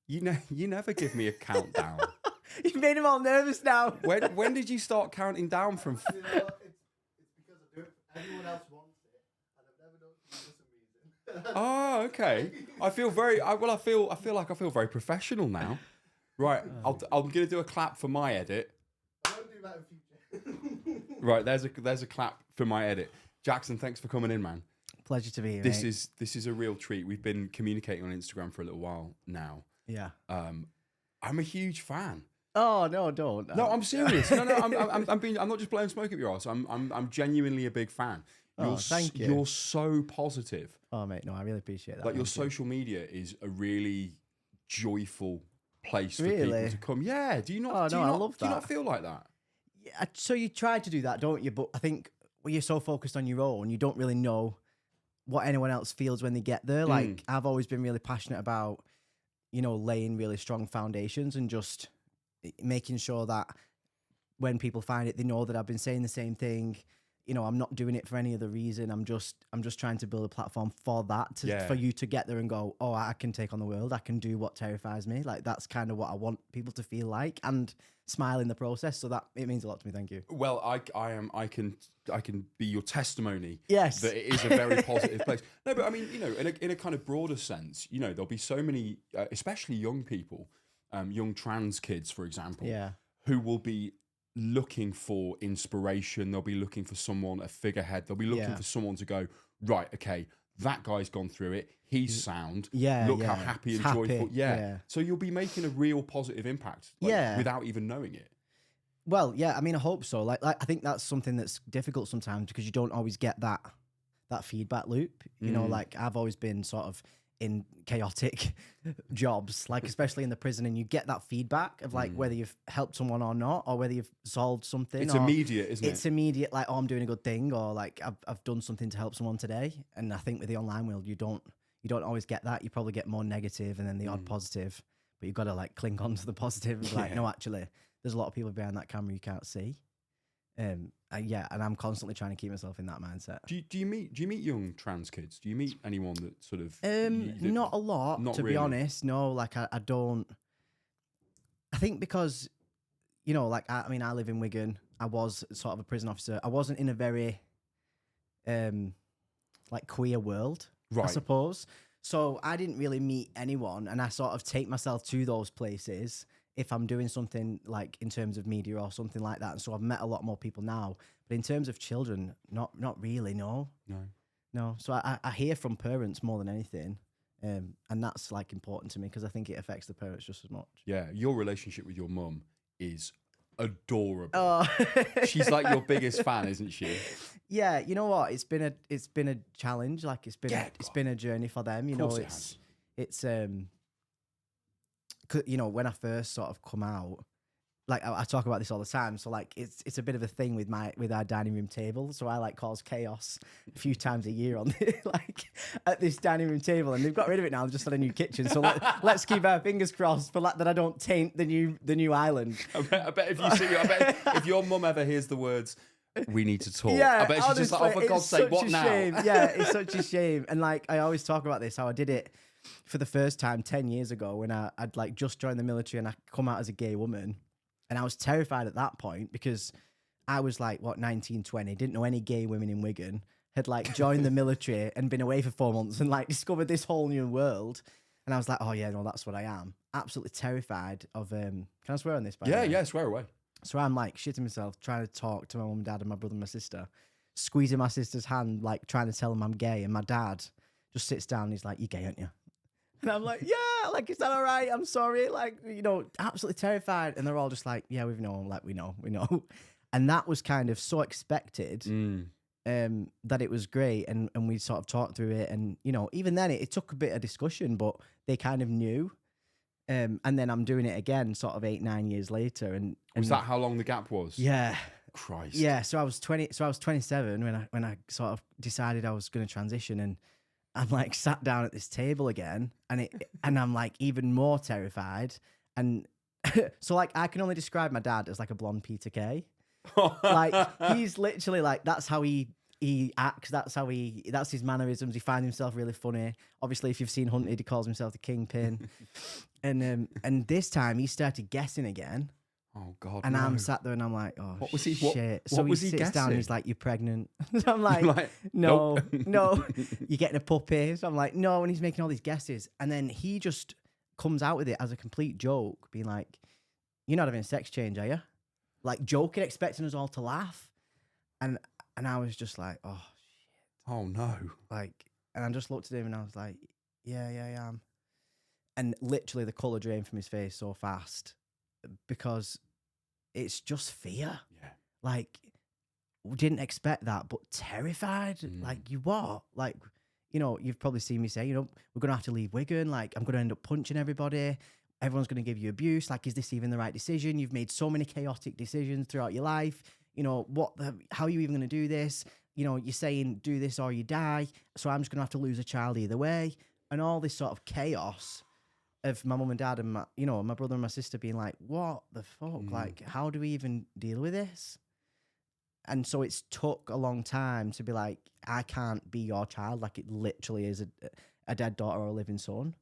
You never give me a countdown. You've made him all nervous now. When did you start counting down from? You know, it's because I do it. Everyone else wants it, and I've never done it for some reason. Oh, okay. I feel like I feel very professional now. Right, I'm gonna do a clap for my edit. I won't do that in future. Right, there's a clap for my edit. Jackson, thanks for coming in, man. Pleasure to be here. This mate. is a real treat. We've been communicating on Instagram for a little while now. Yeah. I'm a huge fan. Oh no, don't. No, I'm serious. No, I'm not just blowing smoke up your ass. I'm genuinely a big fan. Thank you. You're so positive. Oh mate, no, I really appreciate that. Like your social media is a really joyful place for Really? people to come. Yeah. Do you not? Oh, do no, you I not, love Do you not that. feel like that? Yeah, so you try to do that, don't you? But I think when you're so focused on your own, you don't really know what anyone else feels when they get there. Like I've always been really passionate about, laying really strong foundations and just making sure that when people find it, they know that I've been saying the same thing. I'm not doing it for any other reason. I'm just trying to build a platform for that, for you to get there and go, oh, I can take on the world. I can do what terrifies me. Like that's kind of what I want people to feel like and smile in the process. So that it means a lot to me. Thank you. Well, I can be your testimony. Yes. That it is a very positive place. No, but I mean, in a kind of broader sense, there'll be so many, especially young people, young trans kids, for example, Yeah. who will be looking for inspiration. They'll be looking for someone, a figurehead. They'll be looking for someone to go, right, okay, that guy's gone through it. He's sound. Yeah. Look how happy and joyful. Yeah. Yeah. So you'll be making a real positive impact without even knowing it. Well, yeah, I mean, I hope so. Like I think that's something that's difficult sometimes because you don't always get that feedback loop. Like I've always been sort of in chaotic jobs, like especially in the prison, and you get that feedback of like whether you've helped someone or not, or whether you've solved something. It's immediate, isn't it? It's immediate, like, oh, I'm doing a good thing, or like I've done something to help someone today. And I think with the online world, you don't always get that. You probably get more negative and then the odd positive, but you've got to like cling on to the positive and be like, no, actually, there's a lot of people behind that camera you can't see. And I'm constantly trying to keep myself in that mindset. Do you meet young trans kids? Do you meet anyone that sort of not a lot, not to really? be honest. No, like I don't. I think because, like I mean, I live in Wigan. I was sort of a prison officer. I wasn't in a very, like queer world, Right. I suppose. So I didn't really meet anyone, and I sort of take myself to those places if I'm doing something like in terms of media or something like that. And so I've met a lot more people now. But in terms of children, not really, no. No. So I hear from parents more than anything. And that's like important to me because I think it affects the parents just as much. Yeah, your relationship with your mum is adorable. Oh. She's like your biggest fan, isn't she? Yeah, you know what? It's been a challenge. Like it's been a journey for them. You know, it's when I first sort of come out, like I talk about this all the time. So like it's a bit of a thing with our dining room table. So I like cause chaos a few times a year on like at this dining room table, and they've got rid of it now. They've just had a new kitchen. So let's keep our fingers crossed for that I don't taint the new island. I bet if your mum ever hears the words, "We need to talk," Yeah, I bet she's just like, "Oh, for God's sake, what now?" Shame. Yeah, it's such a shame. And like I always talk about this, how I did it for the first time 10 years ago when I'd like just joined the military and I come out as a gay woman. And I was terrified at that point because I was like, 19, 20, didn't know any gay women in Wigan, had like joined the military and been away for 4 months and like discovered this whole new world. And I was like, oh yeah, no, that's what I am. Absolutely terrified of, can I swear on this? By the way? Yeah, swear away. So I'm like shitting myself, trying to talk to my mum and dad and my brother and my sister, squeezing my sister's hand, like trying to tell them I'm gay. And my dad just sits down and he's like, "You gay, aren't you?" And I'm like, "Yeah, like, is that all right? I'm sorry." Like, absolutely terrified. And they're all just like, "Yeah, we've known, like, we know." And that was kind of so expected that it was great. And we sort of talked through it. And, even then it took a bit of discussion, but they kind of knew. And then I'm doing it again sort of 8-9 years later. And Was that how long the gap was? Yeah. Christ. Yeah. So I was 27 when I sort of decided I was going to transition, and I'm like sat down at this table again, and I'm like even more terrified. And so like I can only describe my dad as like a blonde Peter Kay. Like he's literally like, that's how he he acts. That's his mannerisms. He finds himself really funny. Obviously, if you've seen Hunted, he calls himself the Kingpin. And this time he started guessing again. Oh God! And no. I'm sat there and I'm like, oh, What was he? shit. What So was he he sits down guessing? and he's like, you're pregnant. So I'm like, Like, no, nope. no, you're getting a puppy. So I'm like, no. And he's making all these guesses. And then he just comes out with it as a complete joke, being like, you're not having a sex change, are you? Like joking, expecting us all to laugh. And I was just like, oh, Oh no! like, and I just looked at him and I was like, yeah, I am. And literally the colour drained from his face so fast because it's just fear. Yeah. Like, we didn't expect that, but terrified. Like, you what? Like, you know, you've probably seen me say, you know, we're going to have to leave Wigan. Like, I'm going to end up punching everybody. Everyone's going to give you abuse. Like, is this even the right decision? You've made so many chaotic decisions throughout your life. You know, how are you even going to do this? You know, you're saying do this or you die. So I'm just going to have to lose a child either way. And all this sort of chaos of my mum and dad and my brother and my sister being like, what the fuck? Like, how do we even deal with this? And so it's took a long time to be like, I can't be your child. Like, it literally is a dead daughter or a living son.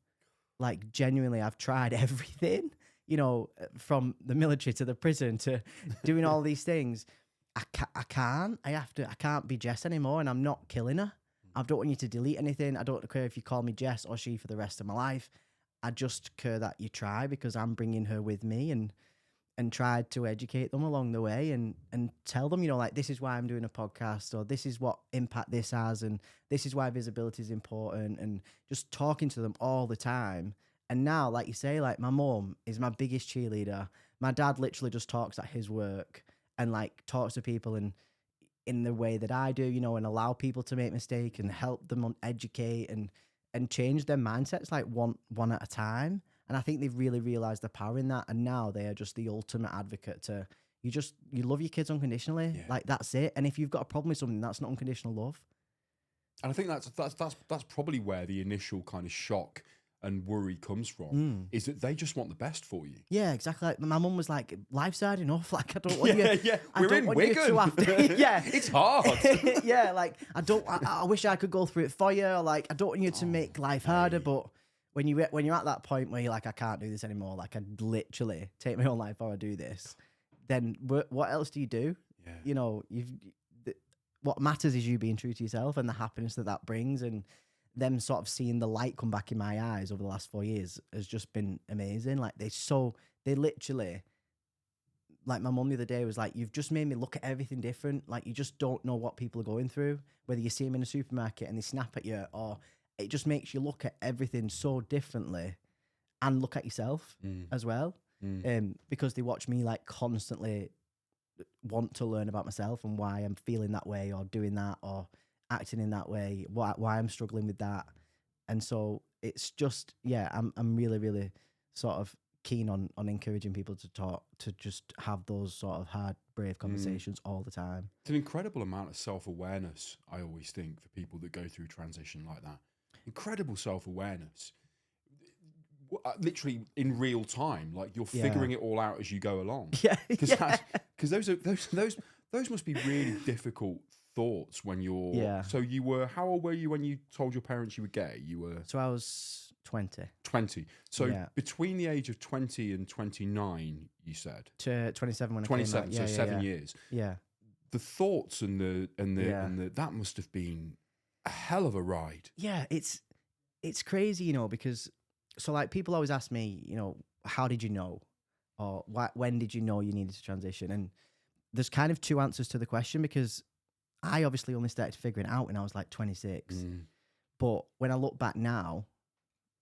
Like, genuinely, I've tried everything, you know, from the military to the prison to doing all these things. I can't be Jess anymore, and I'm not killing her. I don't want you to delete anything. I don't care if you call me Jess or she for the rest of my life. I just care that you try, because I'm bringing her with me and tried to educate them along the way and tell them, you know, like, this is why I'm doing a podcast, or this is what impact this has, and this is why visibility is important, and just talking to them all the time. And now, like you say, like, my mum is my biggest cheerleader. My dad literally just talks at his work and like talks to people and in the way that I do, you know, and allow people to make mistakes and help them educate and change their mindsets like one at a time. And I think they've really realized the power in that. And now they are just the ultimate advocate to, you love your kids unconditionally. Yeah. Like, that's it. And if you've got a problem with something, that's not unconditional love. And I think that's probably where the initial kind of shock and worry comes from, is that they just want the best for you. Yeah, exactly. Like, my mum was like, life's hard enough. Like, I don't want you. Yeah, we're in Wigan. Yeah, it's hard. Yeah, like, I wish I could go through it for you. Or, like, I don't want you to make life harder. But when you're at that point where you're like, I can't do this anymore. Like, I'd literally take my own life or I do this. Then what else do you do? Yeah. You know, what matters is you being true to yourself and the happiness that brings, and them sort of seeing the light come back in my eyes over the last 4 years has just been amazing. Like, they literally, like, my mum the other day was like, you've just made me look at everything different. Like, you just don't know what people are going through, whether you see them in a supermarket and they snap at you, or it just makes you look at everything so differently and look at yourself as well. Because they watch me like constantly want to learn about myself and why I'm feeling that way or doing that or acting in that way, why I'm struggling with that. And so it's just, I'm really, really sort of keen on encouraging people to talk, to just have those sort of hard, brave conversations all the time. It's an incredible amount of self-awareness, I always think, for people that go through transition like that. Incredible self-awareness. Literally in real time, like, you're figuring it all out as you go along. Yeah, because those must be really difficult thoughts when you're. Yeah. So you were. How old were you when you told your parents you were gay? You were. So I was 20. 20. So between the age of 20 and 29, you said. To 27 when 27. I came out. So 7 years. Yeah. The thoughts and the that must have been a hell of a ride. Yeah, it's crazy, you know, because so like people always ask me, you know, how did you know, or when did you know you needed to transition? And there's kind of two answers to the question, because I obviously only started figuring it out when I was like 26. But when I look back now,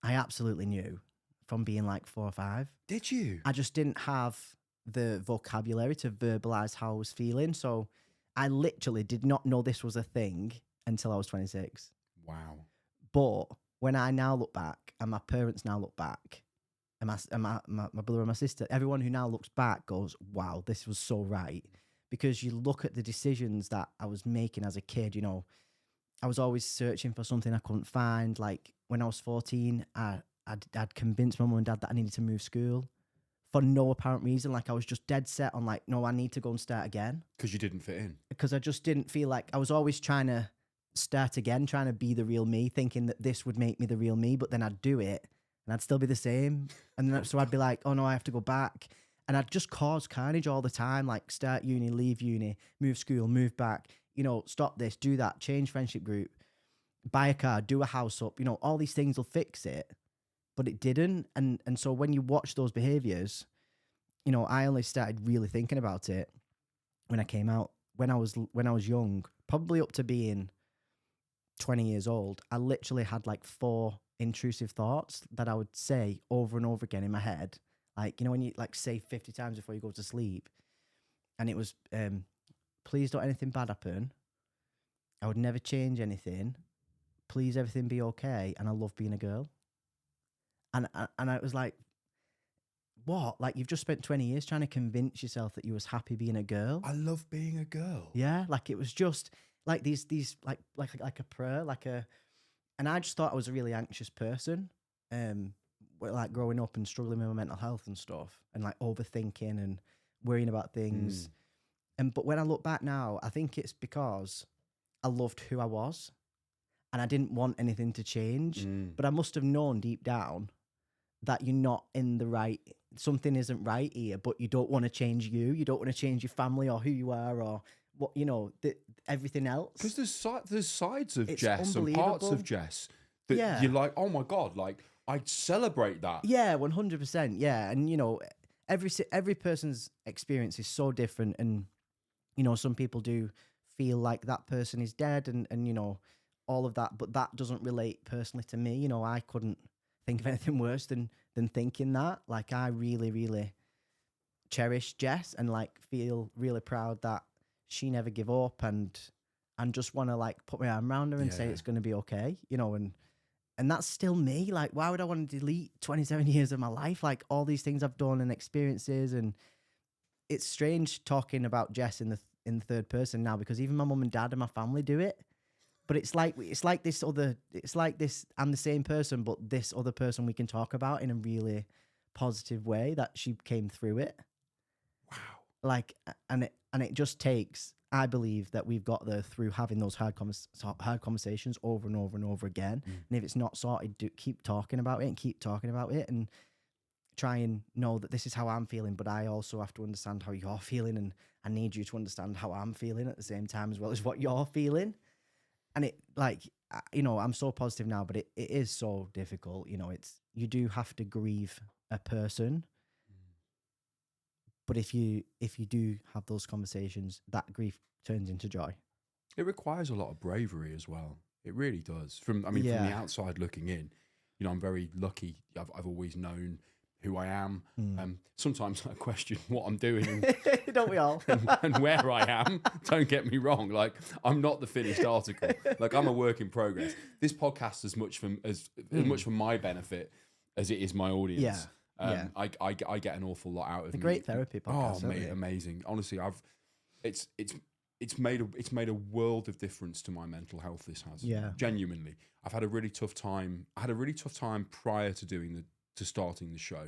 I absolutely knew from being like 4 or 5. Did you? I just didn't have the vocabulary to verbalize how I was feeling. So I literally did not know this was a thing until I was 26. Wow. But when I now look back, and my parents now look back, and my brother and my sister, everyone who now looks back goes, wow, this was so right. Because you look at the decisions that I was making as a kid, you know, I was always searching for something I couldn't find. Like when I was 14, I'd convinced my mum and dad that I needed to move school for no apparent reason. Like I was just dead set on like, no, I need to go and start again. Because you didn't fit in. Because I just didn't feel like I was always trying to start again, trying to be the real me, thinking that this would make me the real me, but then I'd do it and I'd still be the same. And then, so I'd be like, oh no, I have to go back. And I'd just cause carnage all the time, like start uni, leave uni, move school, move back, you know, stop this, do that, change friendship group, buy a car, do a house up, you know, all these things will fix it. But it didn't. And so when you watch those behaviors, you know, I only started really thinking about it when I came out, when I was young, probably up to being 20 years old. I literally had like 4 intrusive thoughts that I would say over and over again in my head. Like, you know, when you like say 50 times before you go to sleep. And it was, please don't anything bad happen. I would never change anything. Please everything be okay. And I love being a girl. And I was like, what? Like, you've just spent 20 years trying to convince yourself that you was happy being a girl. I love being a girl. Yeah, like it was just like these like a prayer, and I just thought I was a really anxious person. Like growing up and struggling with my mental health and stuff, and like overthinking and worrying about things. But when I look back now, I think it's because I loved who I was, and I didn't want anything to change. But I must have known deep down that you're not in the right, something isn't right here, but you don't want to change you. You don't want to change your family or who you are or what, you know, everything else. Because there's sides of It's Jess and parts of unbelievable. Jess that you're like, oh my God, like I'd celebrate that. Yeah, 100%. Yeah. And, you know, every person's experience is so different. And, you know, some people do feel like that person is dead and you know, all of that, but that doesn't relate personally to me. You know, I couldn't think of anything worse than thinking that. Like, I really, really cherish Jess and like feel really proud that she never give up and just want to like put my arm around her and say it's going to be okay, you know, and that's still me. Like, why would I want to delete 27 years of my life? Like all these things I've done and experiences, and it's strange talking about Jess in the third person now, because even my mum and dad and my family do it. But it's like this, I'm the same person, but this other person we can talk about in a really positive way that she came through it. Wow. Like, and it just takes, I believe that we've got there through having those hard conversations over and over and over again. And if it's not sorted, keep talking about it and keep talking about it and try and know that this is how I'm feeling, but I also have to understand how you're feeling, and I need you to understand how I'm feeling at the same time as well as what you're feeling. And it, like, you know, I'm so positive now, but it is so difficult. You know, you do have to grieve a person. But if you do have those conversations, that grief turns into joy. It requires a lot of bravery as well. It really does. From the outside looking in, you know, I'm very lucky. I've always known who I am. Sometimes I question what I'm doing. Don't we all? and where I am. Don't get me wrong. Like, I'm not the finished article. Like, I'm a work in progress. This podcast is as much for my benefit as it is my audience. Yeah. I get an awful lot out of it. A great therapy podcast. Oh, mate, amazing. Honestly, it's made a world of difference to my mental health. This has. Yeah. Genuinely. I've had a really tough time. I had a really tough time prior to starting the show.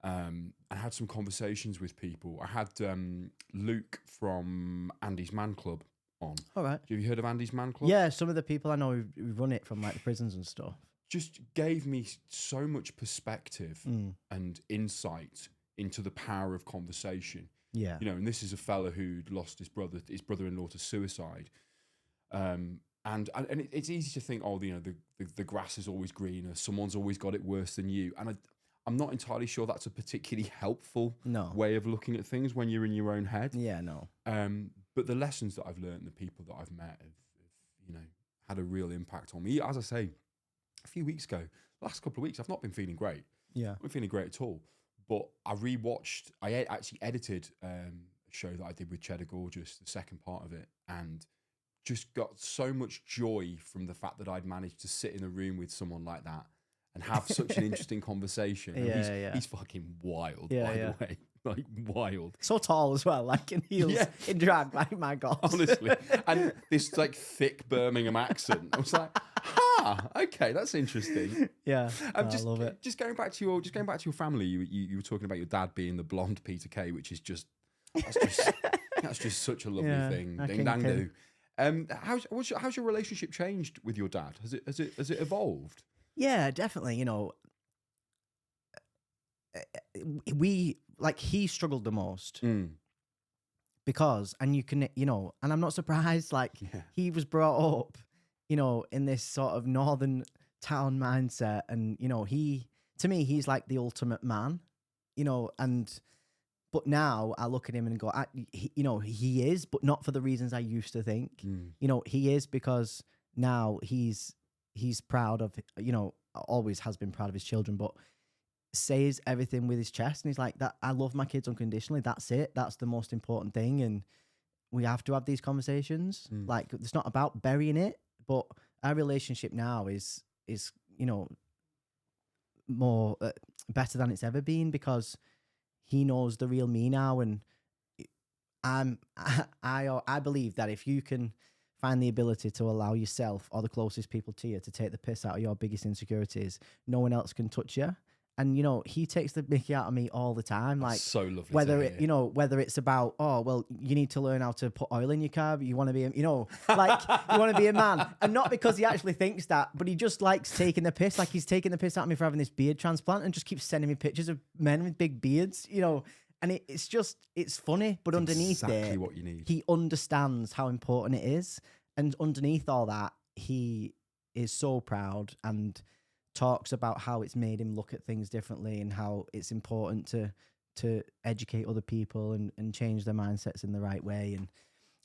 I had some conversations with people. I had Luke from Andy's Man Club on. All right. Have you heard of Andy's Man Club? Yeah, some of the people I know who run it from like the prisons and stuff. Just gave me so much perspective and insight into the power of conversation. Yeah. You know, and this is a fella who'd lost his brother-in-law to suicide. And it's easy to think, oh, you know, the grass is always greener. Someone's always got it worse than you. And I'm not entirely sure that's a particularly helpful way of looking at things when you're in your own head. Yeah, no. But the lessons that I've learned, the people that I've met have, you know, had a real impact on me. As I say, a few weeks ago, last couple of weeks, I've not been feeling great. Yeah. I've not been feeling great at all. But I actually edited a show that I did with Cheddar Gorgeous, the second part of it, and just got so much joy from the fact that I'd managed to sit in a room with someone like that and have such an interesting conversation. And he's fucking wild, by the way. Like, wild. So tall as well, like in heels, in drag, like, my God. Honestly. And this, like, thick Birmingham accent. I was like, Okay, that's interesting. Yeah, I Just love it. just going back to your family. You were talking about your dad being the blonde Peter Kay, which is just that's just such a lovely Yeah, thing. a Ding dang do. kingpin. How's your relationship changed with your dad? Has it evolved? Yeah, definitely. We like he struggled the most Mm. because, and you can, and I'm not surprised. Like Yeah. he was brought up, in this sort of northern town mindset, and to me, he's like the ultimate man, and. But now I look at him and go, he is, but not for the reasons I used to think. Mm. He is because now he's proud of, always has been proud of his children, but says everything with his chest. And he's like, that I love my kids unconditionally. That's it. That's the most important thing. And we have to have these conversations. Mm. Like, it's not about burying it, but our relationship now is more better than it's ever been because he knows the real me now, and I believe that if you can find the ability to allow yourself or the closest people to you to take the piss out of your biggest insecurities, no one else can touch you. And he takes the mickey out of me all the time. Like So lovely. whether to it hear. whether it's about, oh well, you need to learn how to put oil in your car, you want to be like you want to be a man, and not because he actually thinks that, but he just likes taking the piss. Like he's taking the piss out of me for having this beard transplant and just keeps sending me pictures of men with big beards, and it's funny, but underneath exactly it, what you need. he understands how important it is, and underneath all that, he is so proud and talks about how it's made him look at things differently and how it's important to educate other people and change their mindsets in the right way. And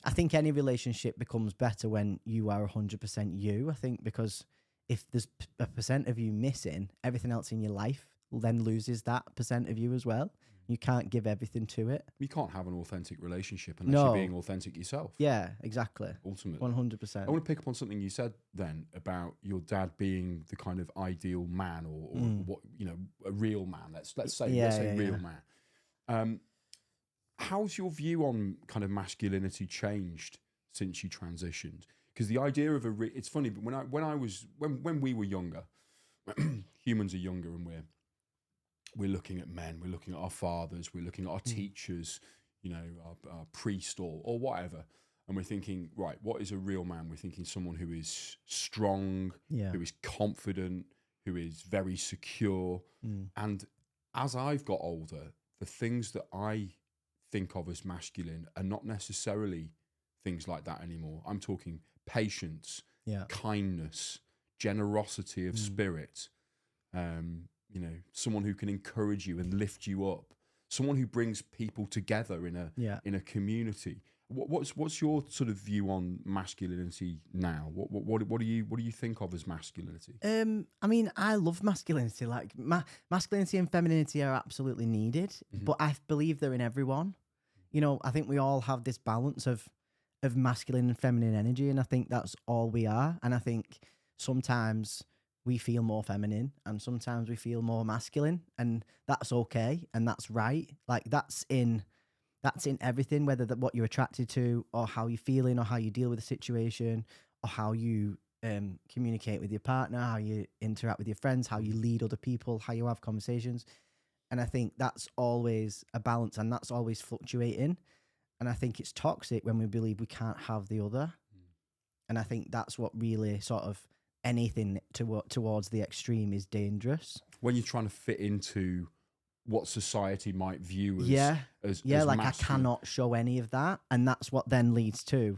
I think any relationship becomes better when you are 100% you. I think because if there's a percent of you missing, everything else in your life then loses that percent of you as well. You can't give everything to it. You can't have an authentic relationship unless No. you're being authentic yourself. Yeah, exactly. Ultimately. 100%. I want to pick up on something you said then about your dad being the kind of ideal man or what, a real man. Let's say real man. How's your view on kind of masculinity changed since you transitioned? Because the idea of it's funny, but when we were younger, humans are younger and we're looking at men, we're looking at our fathers, we're looking at our teachers, our priest or whatever. And we're thinking, right, what is a real man? We're thinking someone who is strong, who is confident, who is very secure. And as I've got older, the things that I think of as masculine are not necessarily things like that anymore. I'm talking patience, kindness, generosity of spirit, someone who can encourage you and lift you up, someone who brings people together in a community. What's your sort of view on masculinity now? What do you think of as masculinity? I mean, I love masculinity. Like masculinity and femininity are absolutely needed, but I believe they're in everyone. I think we all have this balance of masculine and feminine energy, and I think that's all we are. And I think sometimes we feel more feminine and sometimes we feel more masculine, and that's okay and that's right. Like that's in everything, whether what you're attracted to or how you're feeling or how you deal with the situation or how you communicate with your partner, how you interact with your friends, how you lead other people, how you have conversations. And I think that's always a balance and that's always fluctuating. And I think it's toxic when we believe we can't have the other. And I think that's what really sort of anything towards the extreme is dangerous. When you're trying to fit into what society might view as as like masculine. I cannot show any of that, and that's what then leads to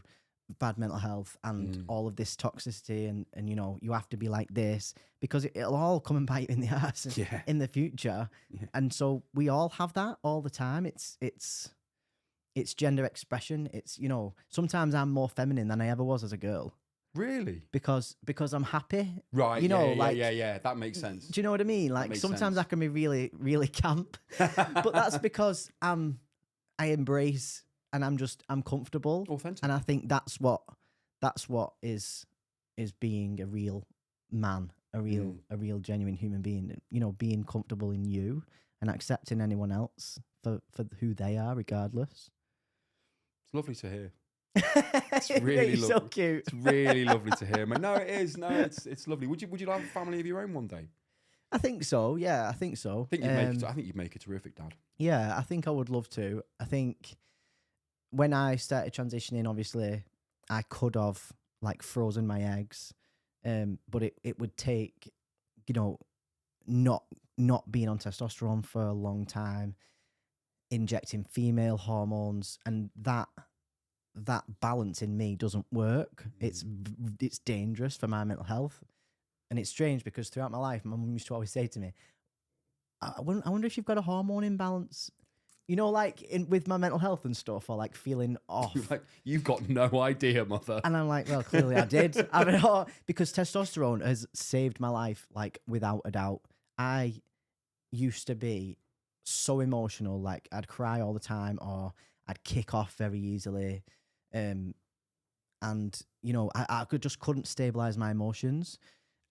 bad mental health and all of this toxicity, and you have to be like this because it'll all come and bite you in the ass in the future. And so we all have that all the time. It's gender expression. It's sometimes I'm more feminine than I ever was as a girl. Really? Because I'm happy. Right. Yeah. That makes sense. Do you know what I mean? Like sometimes I can be really, really camp, but that's because I embrace and I'm comfortable. Authentic. And I think that's what is being a real man, a real genuine human being, being comfortable in you and accepting anyone else for who they are regardless. It's lovely to hear. It's really He's so lovely. cute. It's really lovely to hear, man. No, it is. No, it's lovely. Would you have a family of your own one day? I think so. Yeah, I think so. I think you'd make a terrific dad. Yeah, I think I would love to. I think when I started transitioning, obviously, I could have like frozen my eggs, but it would take, not being on testosterone for a long time, injecting female hormones, and that balance in me doesn't work. It's dangerous for my mental health, and it's strange because throughout my life, my mum used to always say to me, I wonder if you've got a hormone imbalance. Like with my mental health and stuff, or like feeling off. You've got no idea, mother. And I'm like, well, clearly I did. I mean, because testosterone has saved my life, like without a doubt. I used to be so emotional, like I'd cry all the time, or I'd kick off very easily, and I couldn't stabilize my emotions.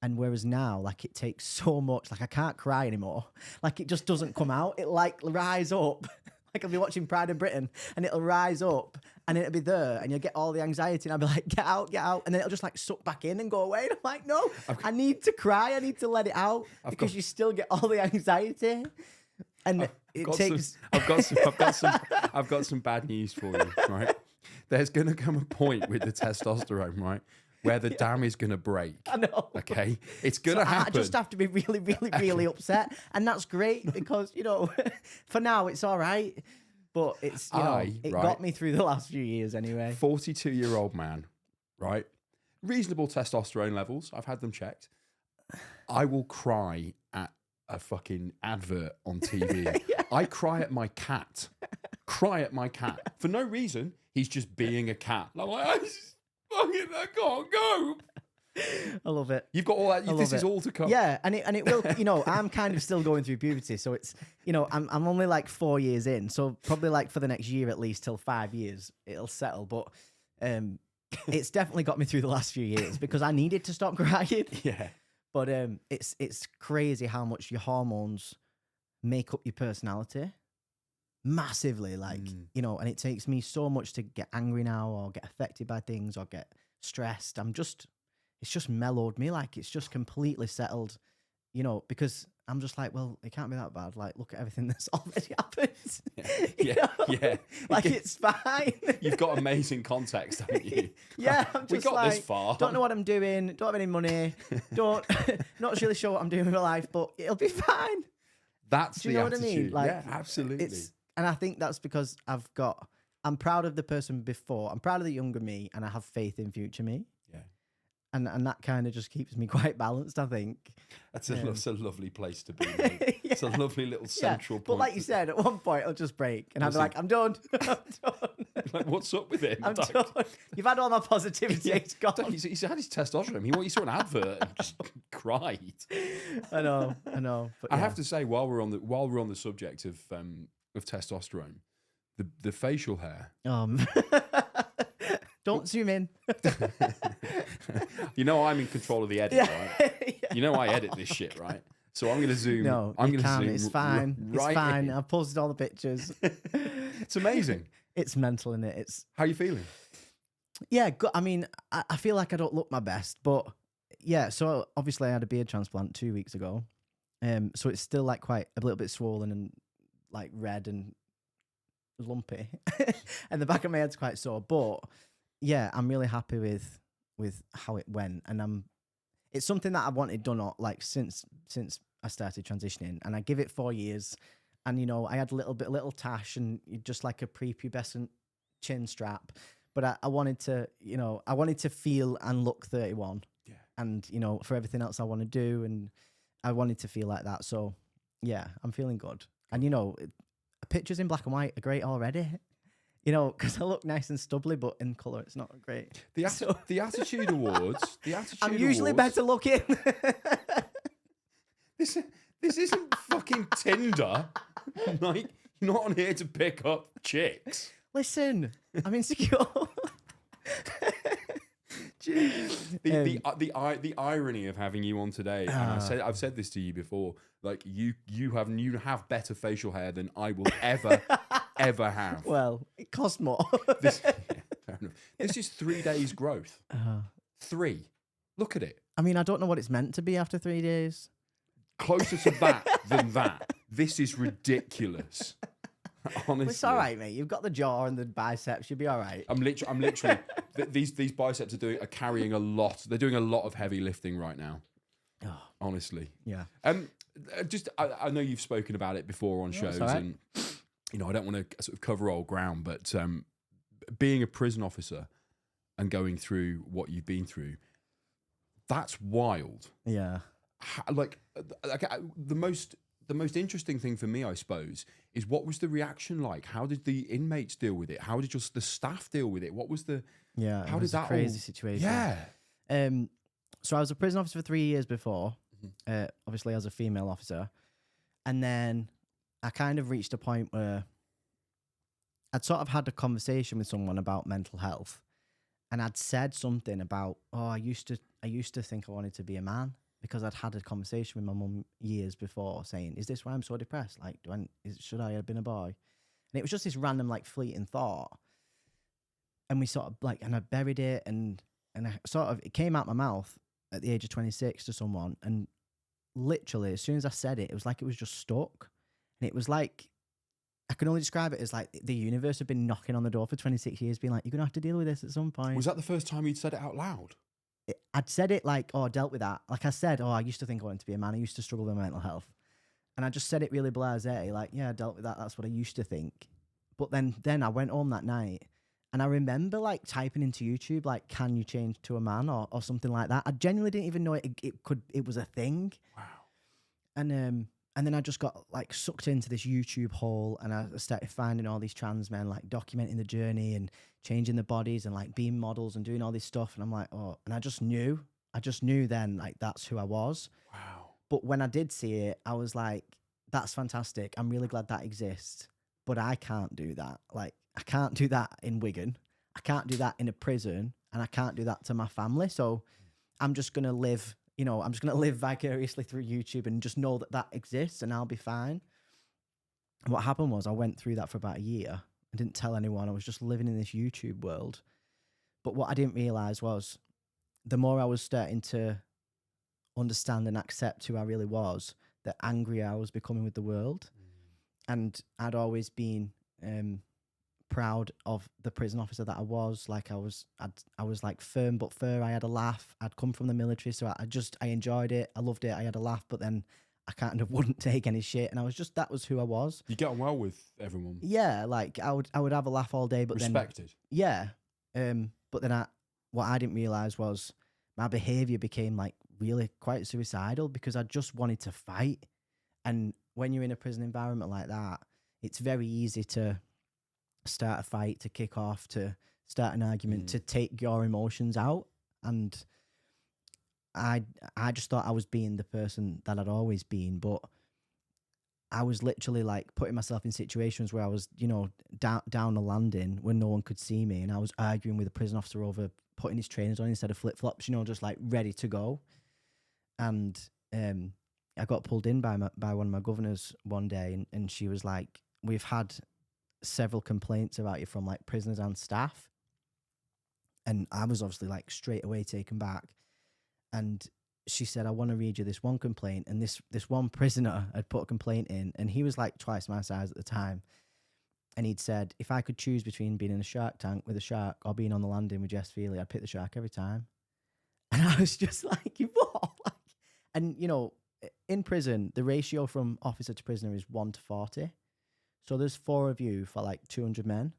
And whereas now, like it takes so much, like I can't cry anymore. Like it just doesn't come out. It like rise up. Like I'll be watching Pride of Britain and it'll rise up and it'll be there and you'll get all the anxiety and I'll be like, get out. And then it'll just like suck back in and go away. And I'm like, no, I need to cry. I need to let it out because you still get all the anxiety. And I've got some bad news for you, right? There's going to come a point with the testosterone, right? Where the dam is going to break. I know. Okay? It's going to happen. I just have to be really, really, really upset. And that's great because, for now it's all right. But it's, got me through the last few years anyway. 42-year-old man, right? Reasonable testosterone levels. I've had them checked. I will cry at a fucking advert on TV. Yeah. I cry at my cat. For no reason. He's just being a cat. I'm like, I can't go. I love it. You've got all that. This is all to come. Yeah, and it will. I'm kind of still going through puberty, so it's I'm only like 4 years in, so probably like for the next year at least till 5 years it'll settle. But it's definitely got me through the last few years because I needed to stop crying. Yeah. But it's crazy how much your hormones make up your personality. Massively, and it takes me so much to get angry now or get affected by things or get stressed. It's just mellowed me, like it's just completely settled, because I'm just like, well, it can't be that bad. Like, look at everything that's already happened. Yeah. Like it's fine. You've got amazing context, haven't you? Yeah, I'm just we got this far. Don't know what I'm doing. Don't have any money. Not really sure what I'm doing with my life, but it'll be fine. That's Do you know attitude. what I mean? Like, yeah, absolutely. And I think that's because I'm proud of the person before. I'm proud of the younger me, and I have faith in future me. Yeah. And that kind of just keeps me quite balanced, I think. That's a lovely place to be. Mate. Yeah. It's a lovely little central point. But like you said, at one point it'll just break, and I'll be like, I'm done. I'm done. Like, what's up with him? I'm done. You've had all my positivity. Yeah. It's gone. He's had his testosterone. He saw an advert and just cried. I know. But I have to say, while we're on the subject of testosterone, the facial hair. Don't zoom in. I'm in control of the edit, right? Yeah. I edit this shit, right? So I'm going to zoom. No, I'm going to zoom. It's fine. Right it's fine. in. I've posted all the pictures. It's amazing. It's mental, isn't it? How are you feeling? Yeah, I mean, I feel like I don't look my best, but yeah. So obviously I had a beard transplant 2 weeks ago. So it's still like quite a little bit swollen and like red and lumpy, and the back of my head's quite sore. But yeah, I'm really happy with how it went, and it's something that I wanted done like since I started transitioning, and I give it 4 years, and I had a little tash and just like a prepubescent chin strap, but I wanted to feel and look 31, yeah, and for everything else I want to do, and I wanted to feel like that. So yeah, I'm feeling good, and pictures in black and white are great already. Because I look nice and stubbly, but in colour it's not great. The Attitude Awards. I'm usually better looking. This isn't fucking Tinder. Like, you're not on here to pick up chicks. Listen, I'm insecure. The irony of having you on today, and I've said this to you before. Like you have better facial hair than I will ever have. Well, it costs more. Yeah, fair enough. This is 3 days growth. 3. Look at it. I mean, I don't know what it's meant to be after 3 days. Closer to that than that. This is ridiculous. Honestly, It's all right, mate. You've got the jaw and the biceps. You'll be all right. I'm literally. These biceps are carrying a lot. They're doing a lot of heavy lifting right now. Oh, Honestly. yeah. I know you've spoken about it before on shows, all right. and I don't want to sort of cover old ground, but being a prison officer and going through what you've been through, that's wild. Yeah. The most interesting thing for me, I suppose, is what was the reaction like? How did the inmates deal with it? How did the staff deal with it? What was the How did that crazy situation? Yeah. So I was a prison officer for 3 years before, obviously as a female officer, and then I kind of reached a point where I'd sort of had a conversation with someone about mental health, and I'd said something about, I used to think I wanted to be a man, because I'd had a conversation with my mum years before saying, is this why I'm so depressed? Like, should I have been a boy? And it was just this random, like, fleeting thought. And we sort of, like, and I buried it, and it came out my mouth at the age of 26 to someone. And literally, as soon as I said it, it was like it was just stuck. And it was like, I can only describe it as like the universe had been knocking on the door for 26 years, being like, you're going to have to deal with this at some point. Was that the first time you'd said it out loud? I'd said it like, I dealt with that. Like I said, I used to think I wanted to be a man. I used to struggle with mental health. And I just said it really blasé, like, yeah, I dealt with that. That's what I used to think. But then I went home that night, and I remember like typing into YouTube, like, can you change to a man or something like that? I genuinely didn't even know it was a thing. Wow. And then I just got like sucked into this YouTube hole, and I started finding all these trans men like documenting the journey and changing the bodies and like being models and doing all this stuff. And I'm like, and I just knew then, like, that's who I was. Wow. But when I did see it, I was like, that's fantastic. I'm really glad that exists, but I can't do that. Like, I can't do that in Wigan. I can't do that in a prison, and I can't do that to my family. So I'm just going to live, I'm just going to live vicariously through YouTube and just know that exists, and I'll be fine. And what happened was I went through that for about a year. I didn't tell anyone. I was just living in this YouTube world. But what I didn't realize was the more I was starting to understand and accept who I really was, the angrier I was becoming with the world. And I'd always been proud of the prison officer that I was. Like, I was like firm but fair. I had a laugh. I'd come from the military, so I enjoyed it. I loved it. I had a laugh, but then I kind of wouldn't take any shit, and that was who I was. You get on well with everyone. Yeah, like I would have a laugh all day, but respected. Yeah, but then what I didn't realize was my behavior became like really quite suicidal, because I just wanted to fight. And when you're in a prison environment like that, it's very easy to start a fight, to kick off, to start an argument, to take your emotions out. And I just thought I was being the person that I'd always been, but I was literally like putting myself in situations where I was, down a landing where no one could see me, and I was arguing with a prison officer over putting his trainers on instead of flip-flops, just like ready to go. And I got pulled in by one of my governors one day, and she was like, we've had several complaints about you from like prisoners and staff. And I was obviously like straight away taken back. And she said, I want to read you this one complaint. And this one prisoner had put a complaint in, and he was like twice my size at the time. And he'd said, if I could choose between being in a shark tank with a shark or being on the landing with Jess Feeley, I'd pick the shark every time. And I was just like, what? And, in prison, the ratio from officer to prisoner is 1 to 40. So there's 4 of you for like 200 men.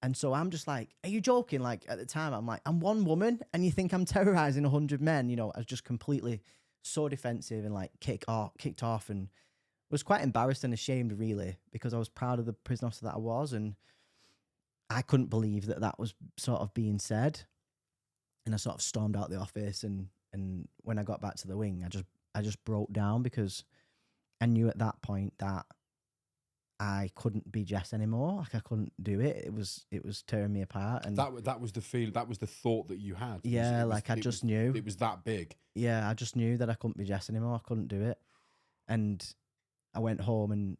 And so I'm just like, are you joking? Like, at the time, I'm like, I'm one woman, and you think I'm terrorizing 100 men? I was just completely so defensive and like kicked off, and was quite embarrassed and ashamed, really, because I was proud of the prison officer that I was, and I couldn't believe that was sort of being said. And I sort of stormed out the office, and when I got back to the wing, I just broke down, because I knew at that point that I couldn't be Jess anymore. Like, I couldn't do it. It was tearing me apart. And that was the feel. That was the thought that you had. Yeah, I just knew it was that big. Yeah, I just knew that I couldn't be Jess anymore. I couldn't do it, and I went home and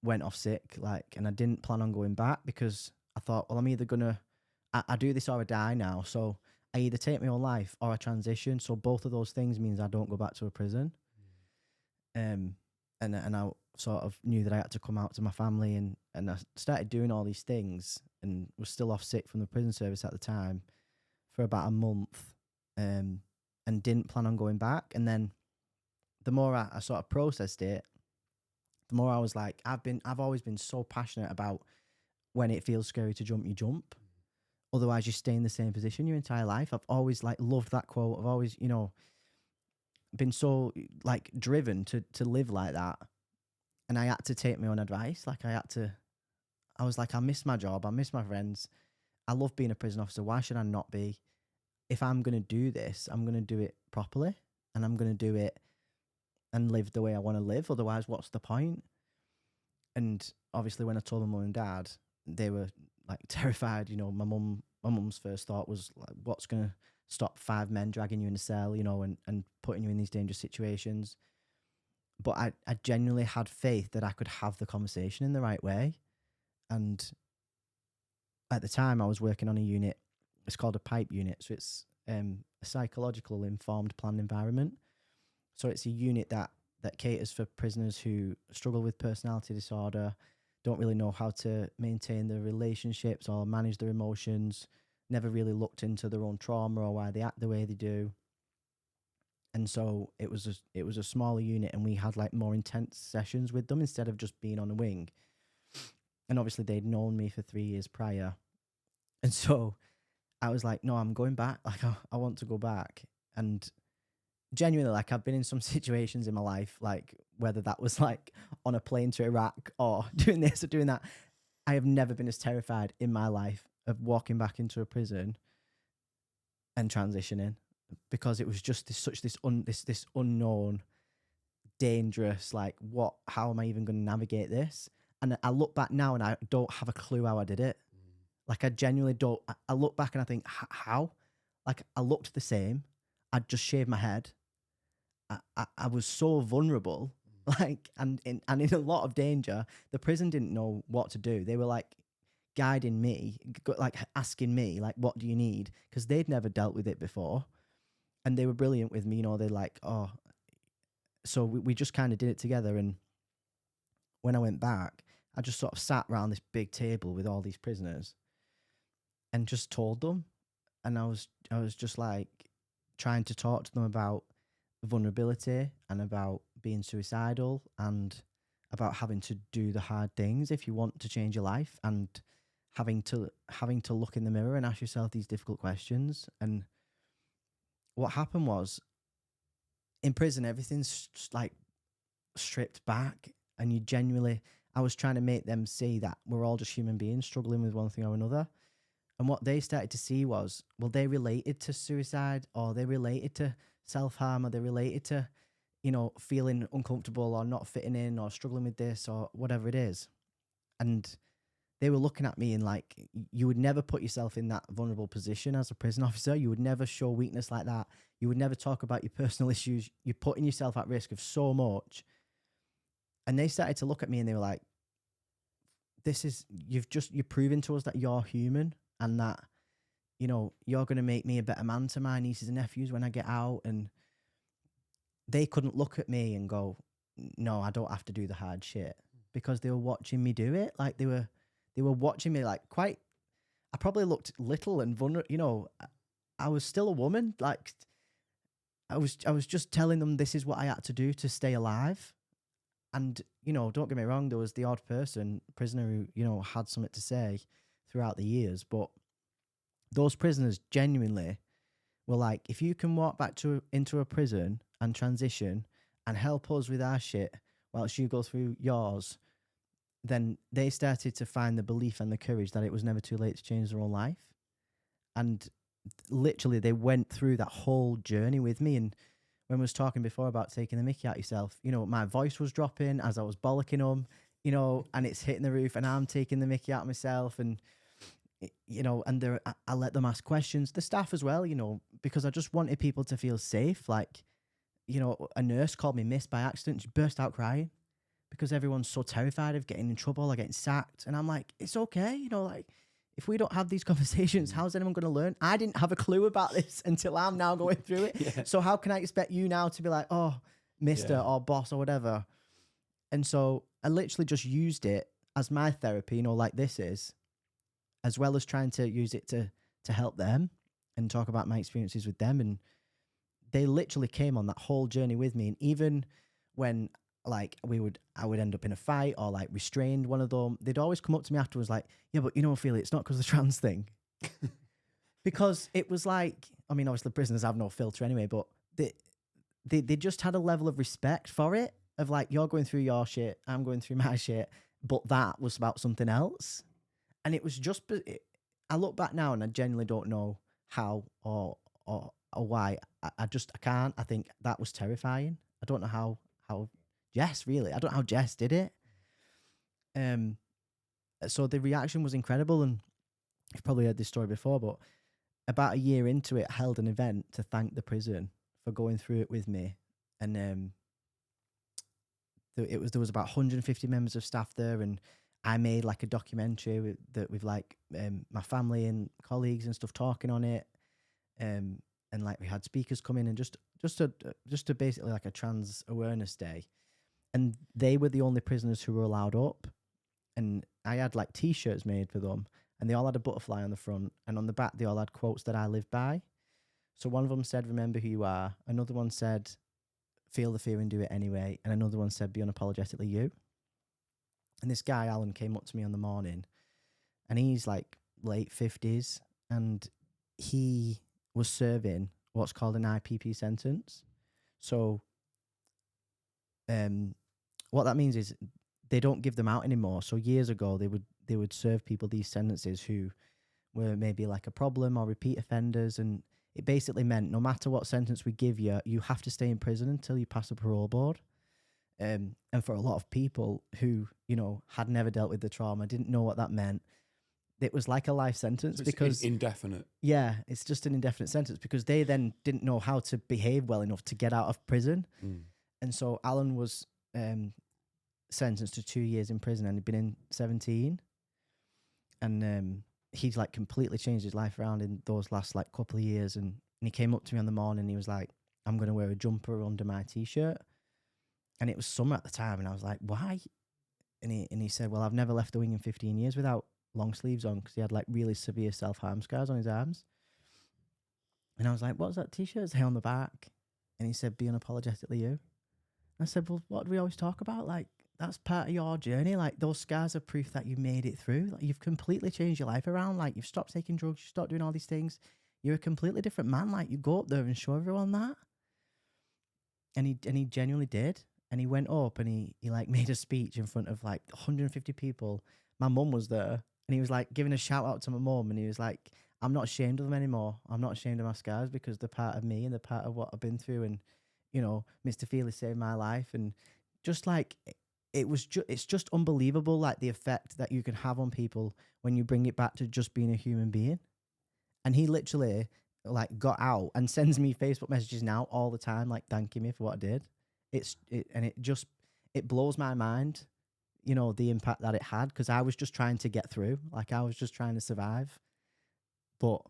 went off sick. And I didn't plan on going back, because I thought, well, I'm either gonna I do this or I die now. So I either take my own life or I transition. So both of those things means I don't go back to a prison. And I sort of knew that I had to come out to my family, and I started doing all these things, and was still off sick from the prison service at the time for about a month, and didn't plan on going back. And then the more I sort of processed it, the more I was like, I've always been so passionate about when it feels scary to jump, you jump. Otherwise, you stay in the same position your entire life. I've always like loved that quote. I've always, been so like driven to live like that. And I had to take my own advice. Like I was like, I miss my job. I miss my friends. I love being a prison officer. Why should I not be? If I'm going to do this, I'm going to do it properly, and I'm going to do it and live the way I want to live. Otherwise, what's the point? And obviously when I told my mum and dad, they were like terrified. My mum's first thought was like, what's going to stop 5 men dragging you in a cell, and putting you in these dangerous situations. But I genuinely had faith that I could have the conversation in the right way. And at the time I was working on a unit, it's called a PIPE unit. So it's a psychological informed planned environment. So it's a unit that caters for prisoners who struggle with personality disorder, don't really know how to maintain their relationships or manage their emotions, never really looked into their own trauma or why they act the way they do. And so it was a smaller unit, and we had like more intense sessions with them instead of just being on a wing. And obviously they'd known me for 3 years prior. And so I was like, no, I'm going back. Like I want to go back. And genuinely, like, I've been in some situations in my life, like whether that was like on a plane to Iraq or doing this or doing that, I have never been as terrified in my life of walking back into a prison and transitioning, because it was just this unknown, dangerous, like, how am I even going to navigate this? And I look back now and I don't have a clue how I did it. Like, I genuinely don't. I look back and I think, how? Like, I looked the same. I'd just shaved my head. I was so vulnerable, like, and in a lot of danger. The prison didn't know what to do. They were like guiding me, like asking me, like, what do you need? Because they'd never dealt with it before. And they were brilliant with me, they're like, oh. So we just kind of did it together. And when I went back, I just sort of sat around this big table with all these prisoners and just told them. And I was just like trying to talk to them about vulnerability and about being suicidal and about having to do the hard things if you want to change your life, and having to look in the mirror and ask yourself these difficult questions. And what happened was, in prison, everything's like stripped back, and I was trying to make them see that we're all just human beings struggling with one thing or another. And what they started to see was, well, they related to suicide, or they related to self-harm, or they related to, feeling uncomfortable or not fitting in or struggling with this or whatever it is. And they were looking at me and like, you would never put yourself in that vulnerable position as a prison officer. You would never show weakness like that. You would never talk about your personal issues. You're putting yourself at risk of so much. And they started to look at me and they were like, you're proving to us that you're human, and that, you're going to make me a better man to my nieces and nephews when I get out. And they couldn't look at me and go, no, I don't have to do the hard shit, because they were watching me do it. Like, they were watching me, like, I probably looked little and vulnerable, I was still a woman. Like, I was just telling them this is what I had to do to stay alive. And, don't get me wrong, there was the odd prisoner who, had something to say throughout the years. But those prisoners genuinely were like, if you can walk back into a prison and transition and help us with our shit whilst you go through yours, then they started to find the belief and the courage that it was never too late to change their own life. And literally, they went through that whole journey with me. And when we was talking before about taking the mickey out yourself, my voice was dropping as I was bollocking them, and it's hitting the roof, and I'm taking the mickey out of myself. And, and I let them ask questions, the staff as well, because I just wanted people to feel safe. Like, a nurse called me miss by accident. She burst out crying because everyone's so terrified of getting in trouble or getting sacked. And I'm like, it's okay. Like, if we don't have these conversations, how's anyone going to learn? I didn't have a clue about this until I'm now going through it. Yeah. So how can I expect you now to be like, oh, mister Yeah. or boss or whatever? And so I literally just used it as my therapy, like this is, as well as trying to use it to help them and talk about my experiences with them. And they literally came on that whole journey with me. And even when like I would end up in a fight or like restrained one of them, they'd always come up to me afterwards like, yeah, but Feely, it's not because of the trans thing. Because it was like, I mean, obviously prisoners have no filter anyway, but they just had a level of respect for it, of like, you're going through your shit, I'm going through my shit, but that was about something else. And it was just, I look back now and I genuinely don't know how or why. I can't. I think that was terrifying. I don't know how Jess, really. I don't know how Jess did it. So the reaction was incredible, and you've probably heard this story before, but about a year into it, I held an event to thank the prison for going through it with me. And there was about 150 members of staff there, and I made like a documentary with like my family and colleagues and stuff talking on it. And like we had speakers come in and just to basically like a trans awareness day. And they were the only prisoners who were allowed up. And I had like T-shirts made for them, and they all had a butterfly on the front, and on the back they all had quotes that I live by. So one of them said, "Remember who you are." Another one said, "Feel the fear and do it anyway." And another one said, "Be unapologetically you." And this guy, Alan, came up to me on the morning, and he's like late 50s, and he was serving what's called an IPP sentence. So what that means is they don't give them out anymore. So years ago, they would serve people these sentences who were maybe like a problem or repeat offenders, and it basically meant no matter what sentence we give you, you have to stay in prison until you pass a parole board. And for a lot of people who, had never dealt with the trauma, didn't know what that meant, it was like a life sentence. So because indefinite. Yeah, it's just an indefinite sentence because they then didn't know how to behave well enough to get out of prison. And so Alan was sentenced to 2 years in prison, and he'd been in 17. And he'd like completely changed his life around in those last like couple of years. And he came up to me on the morning and he was like, "I'm going to wear a jumper under my T-shirt." And it was summer at the time. And I was like, "Why?" And he said, "Well, I've never left the wing in 15 years without long sleeves on," because he had like really severe self-harm scars on his arms. And I was like, "What's that T-shirt say on the back?" And he said, "Be unapologetically you." I said, "Well, what do we always talk about? Like, that's part of your journey. Like, those scars are proof that you made it through. Like, you've completely changed your life around. Like, you've stopped taking drugs, you stopped doing all these things. You're a completely different man. Like, you go up there and show everyone that." And he genuinely did. And he went up and he like made a speech in front of like 150 people. My mum was there, and he was like giving a shout out to my mum, and he was like, "I'm not ashamed of them anymore. I'm not ashamed of my scars because they're part of me and they're part of what I've been through. And, Mr. Feely saved my life." And just like, it's just unbelievable, like the effect that you can have on people when you bring it back to just being a human being. And he literally like got out and sends me Facebook messages now all the time, like thanking me for what I did. It blows my mind, the impact that it had, because I was just trying to get through. Like, I was just trying to survive. But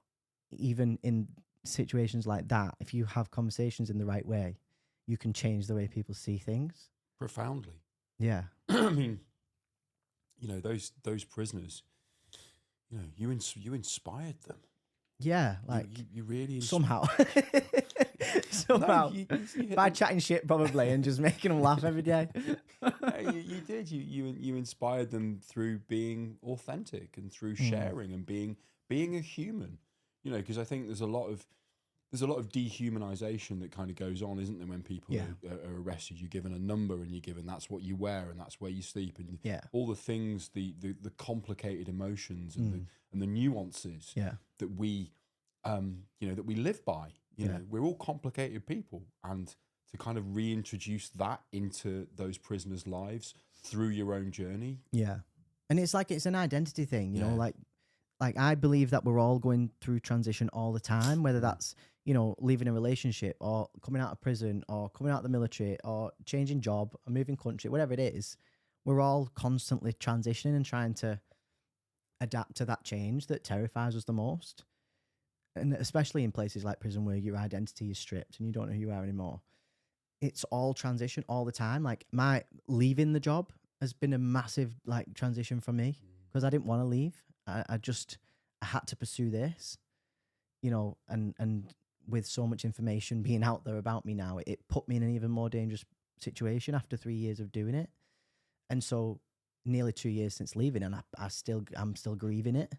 even in situations like that, if you have conversations in the right way, you can change the way people see things. Profoundly. Yeah. I mean, those prisoners, you inspired them. Yeah, like you really somehow. No, by chatting shit probably and just making them laugh every day. You did. You inspired them through being authentic and through sharing and being a human. Because I think there's a lot of dehumanization that kind of goes on, isn't there? When people are arrested, you're given a number and you're given that's what you wear and that's where you sleep and all the things, the complicated emotions and the nuances that we that we live by. We're all complicated people, and to kind of reintroduce that into those prisoners' lives through your own journey. Yeah, and it's like it's an identity thing, like I believe that we're all going through transition all the time, whether that's leaving a relationship or coming out of prison or coming out of the military or changing job or moving country, whatever it is. We're all constantly transitioning and trying to adapt to that change that terrifies us the most. And especially in places like prison where your identity is stripped and you don't know who you are anymore. It's all transition all the time. Like my leaving the job has been a massive like transition for me because I didn't want to leave. I had to pursue this, you know, and with so much information being out there about me now, it put me in an even more dangerous situation after 3 years of doing it. And so nearly 2 years since leaving, and I'm still grieving it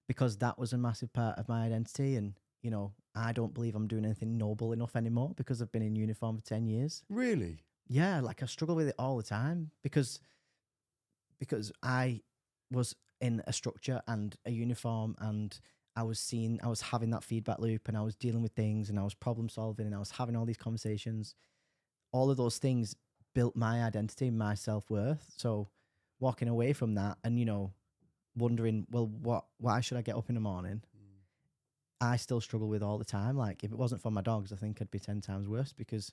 because that was a massive part of my identity. And, you know, I don't believe I'm doing anything noble enough anymore because I've been in uniform for 10 years. Really? Yeah, like I struggle with it all the time because I was in a structure and a uniform, and I was having that feedback loop, and I was dealing with things, and I was problem solving, and I was having all these conversations. All of those things built my identity, my self-worth. So walking away from that and, you know, wondering, well, why should I get up in the morning? I still struggle with all the time. Like if it wasn't for my dogs, I think I'd be 10 times worse because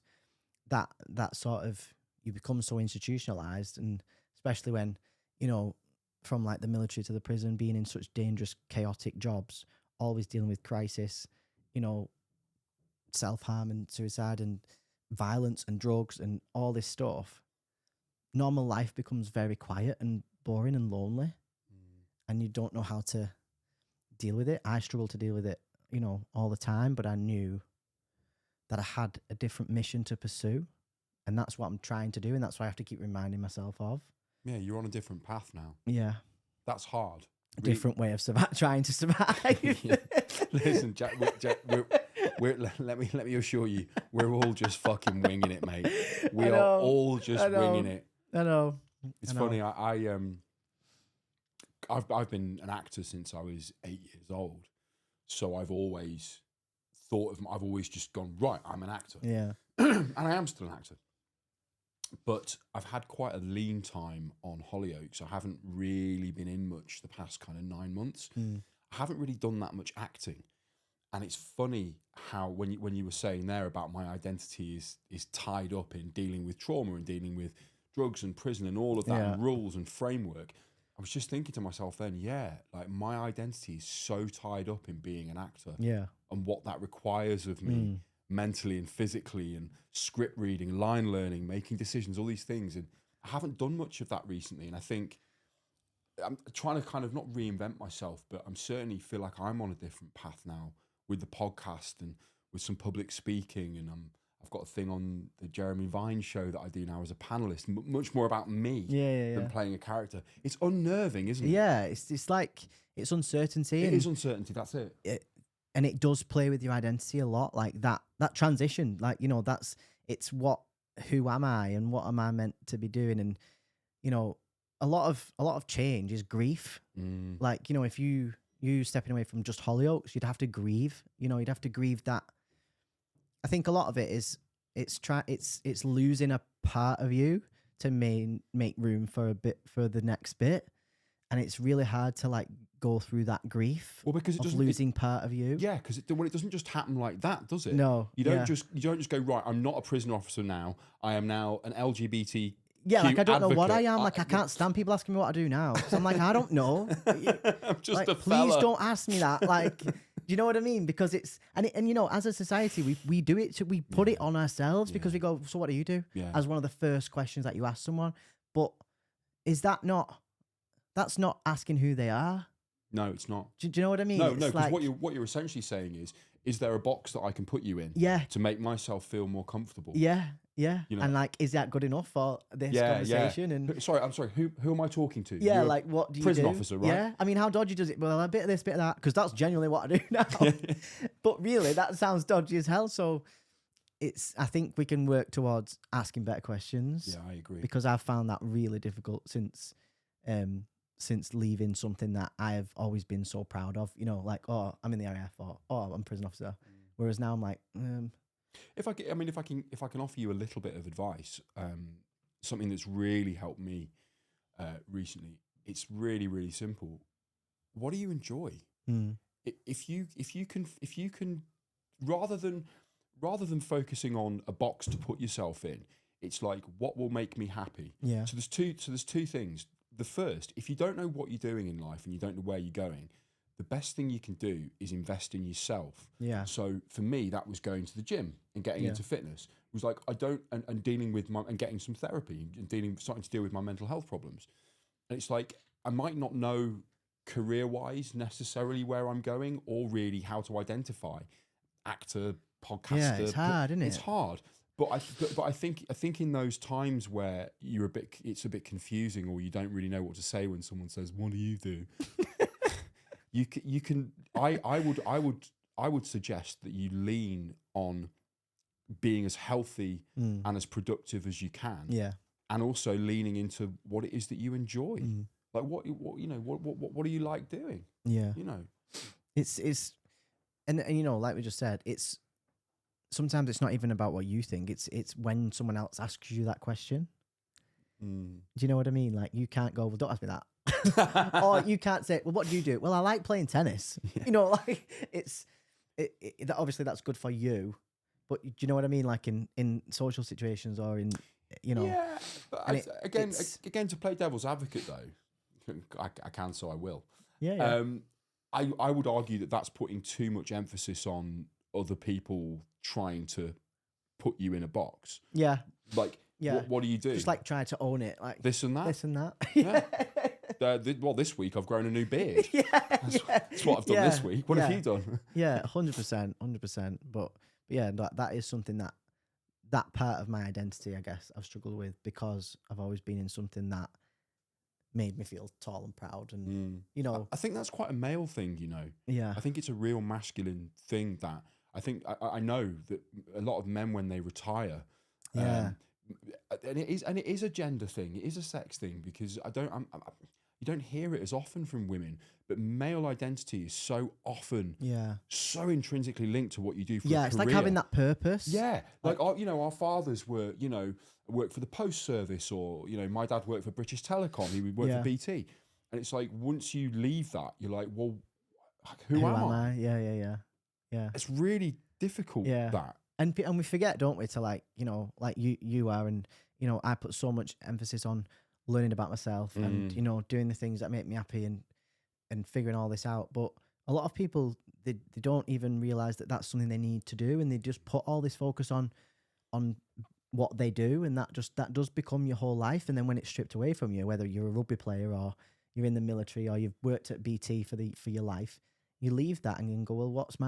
that sort of, you become so institutionalized, and especially when, you know, from like the military to the prison, being in such dangerous, chaotic jobs, always dealing with crisis, you know, self-harm and suicide and violence and drugs and all this stuff, normal life becomes very quiet and boring and lonely, and you don't know how to deal with it. I struggle to deal with it, you know, all the time, but I knew that I had a different mission to pursue, and that's what I'm trying to do, and that's what I have to keep reminding myself of. Yeah, you're on a different path now. Yeah. That's hard. A different way of trying to survive. Yeah. Listen, Jack, let me assure you, we're all just fucking winging it, mate. We are all just winging it. I know. It's funny. I've been an actor since I was 8 years old, so I've always I've always just gone, right, I'm an actor. Yeah. And I am still an actor. But I've had quite a lean time on Hollyoaks. I haven't really been in much the past kind of 9 months. I haven't really done that much acting. And it's funny how when you were saying there about my identity is tied up in dealing with trauma and dealing with drugs and prison and all of that and rules and framework. I was just thinking to myself then, like my identity is so tied up in being an actor and what that requires of me mentally and physically, and script reading, line learning, making decisions, all these things. And I haven't done much of that recently. And I think I'm trying to kind of not reinvent myself, but I'm certainly feel like I'm on a different path now with the podcast and with some public speaking. And I've got a thing on the Jeremy Vine show that I do now as a panelist, much more about me than playing a character. It's unnerving, isn't it? Yeah, it's like, it's uncertainty. It is uncertainty, that's it. And it does play with your identity a lot, like that transition, like, you know, who am I and what am I meant to be doing? And, you know, a lot of change is grief. Like, you know, if you stepping away from just Hollyoaks, you'd have to grieve, you know, you'd have to grieve that. I think a lot of it is it's losing a part of you to make room for the next bit. And it's really hard to like go through that grief because of losing part of you. Yeah, because it doesn't just happen like that, does it? No, you don't just go, right, I'm not a prison officer now. I am now an LGBT. Yeah, like I don't know what I am. Like I can't stand people asking me what I do now. So I'm like, I don't know. I'm just like, a fella. Please don't ask me that. Like, do you know what I mean? Because it's and you know, as a society, we do it. We put it on ourselves because we go. So what do you do? Yeah. As one of the first questions that you ask someone. But is that not? That's not asking who they are. No, it's not. Do you know what I mean? No, because what you're essentially saying is there a box that I can put you in? Yeah. To make myself feel more comfortable. Yeah. You know? And like, is that good enough for this conversation? Yeah. And I'm sorry. Who am I talking to? Yeah, You're like what do you prison do? officer, right? Yeah. I mean, how dodgy does it? Well, a bit of this, bit of that, because that's genuinely what I do now. But really, that sounds dodgy as hell. So I think we can work towards asking better questions. Yeah, I agree. Because I've found that really difficult since leaving something that I have always been so proud of. You know, like, oh, I'm in the RAF, or oh, I'm a prison officer. Whereas now I'm like, if I can offer you a little bit of advice, something that's really helped me recently, it's really, really simple. What do you enjoy? If you can, rather than focusing on a box to put yourself in, it's like, what will make me happy? Yeah. So there's two things. if you don't know what you're doing in life and you don't know where you're going, the best thing you can do is invest in yourself. Yeah. So for me, that was going to the gym and getting into fitness. It was like, and dealing with and getting some therapy and starting to deal with my mental health problems. And it's like, I might not know career-wise necessarily where I'm going or really how to identify actor, podcaster. Yeah, it's hard, isn't it? It's hard. But I think in those times where it's a bit confusing or you don't really know what to say when someone says, "What do you do?" you can. I would suggest that you lean on being as healthy and as productive as you can. Yeah. And also leaning into what it is that you enjoy. Like what do you like doing? Yeah. You know. It's and you know, like we just said, it's sometimes it's not even about what you think. It's when someone else asks you that question. Do you know what I mean? Like you can't go, well, don't ask me that. Or you can't say, well, what do you do? Well, I like playing tennis. You know, like obviously that's good for you. But do you know what I mean? Like in social situations or in, you know. Yeah, but again, to play devil's advocate though, I can, so I will. Yeah. I would argue that that's putting too much emphasis on other people trying to put you in a box. Yeah. Like, what do you do? Just like try to own it, like this and that. This and that. Yeah. Well, this week I've grown a new beard. That's what I've done this week. What have you done? Yeah, 100%. But yeah, that is something that part of my identity, I guess, I've struggled with because I've always been in something that made me feel tall and proud, and you know, I think that's quite a male thing. You know, yeah, I think it's a real masculine thing that I think I know that a lot of men when they retire, and it is a gender thing, it is a sex thing because you don't hear it as often from women, but male identity is so often so intrinsically linked to what you do for a career. It's like having that purpose. Yeah, like our fathers were, worked for the post service, or my dad worked for British Telecom, he would work for BT, and it's like once you leave that, you're like, well, who am I? Yeah. It's really difficult. That and we forget, don't we, to like you are, and I put so much emphasis on learning about myself and doing the things that make me happy and figuring all this out. But a lot of people they don't even realize that that's something they need to do, and they just put all this focus on what they do, and that does become your whole life. And then when it's stripped away from you, whether you're a rugby player or you're in the military or you've worked at BT for your life, you leave that and you can go, well, what's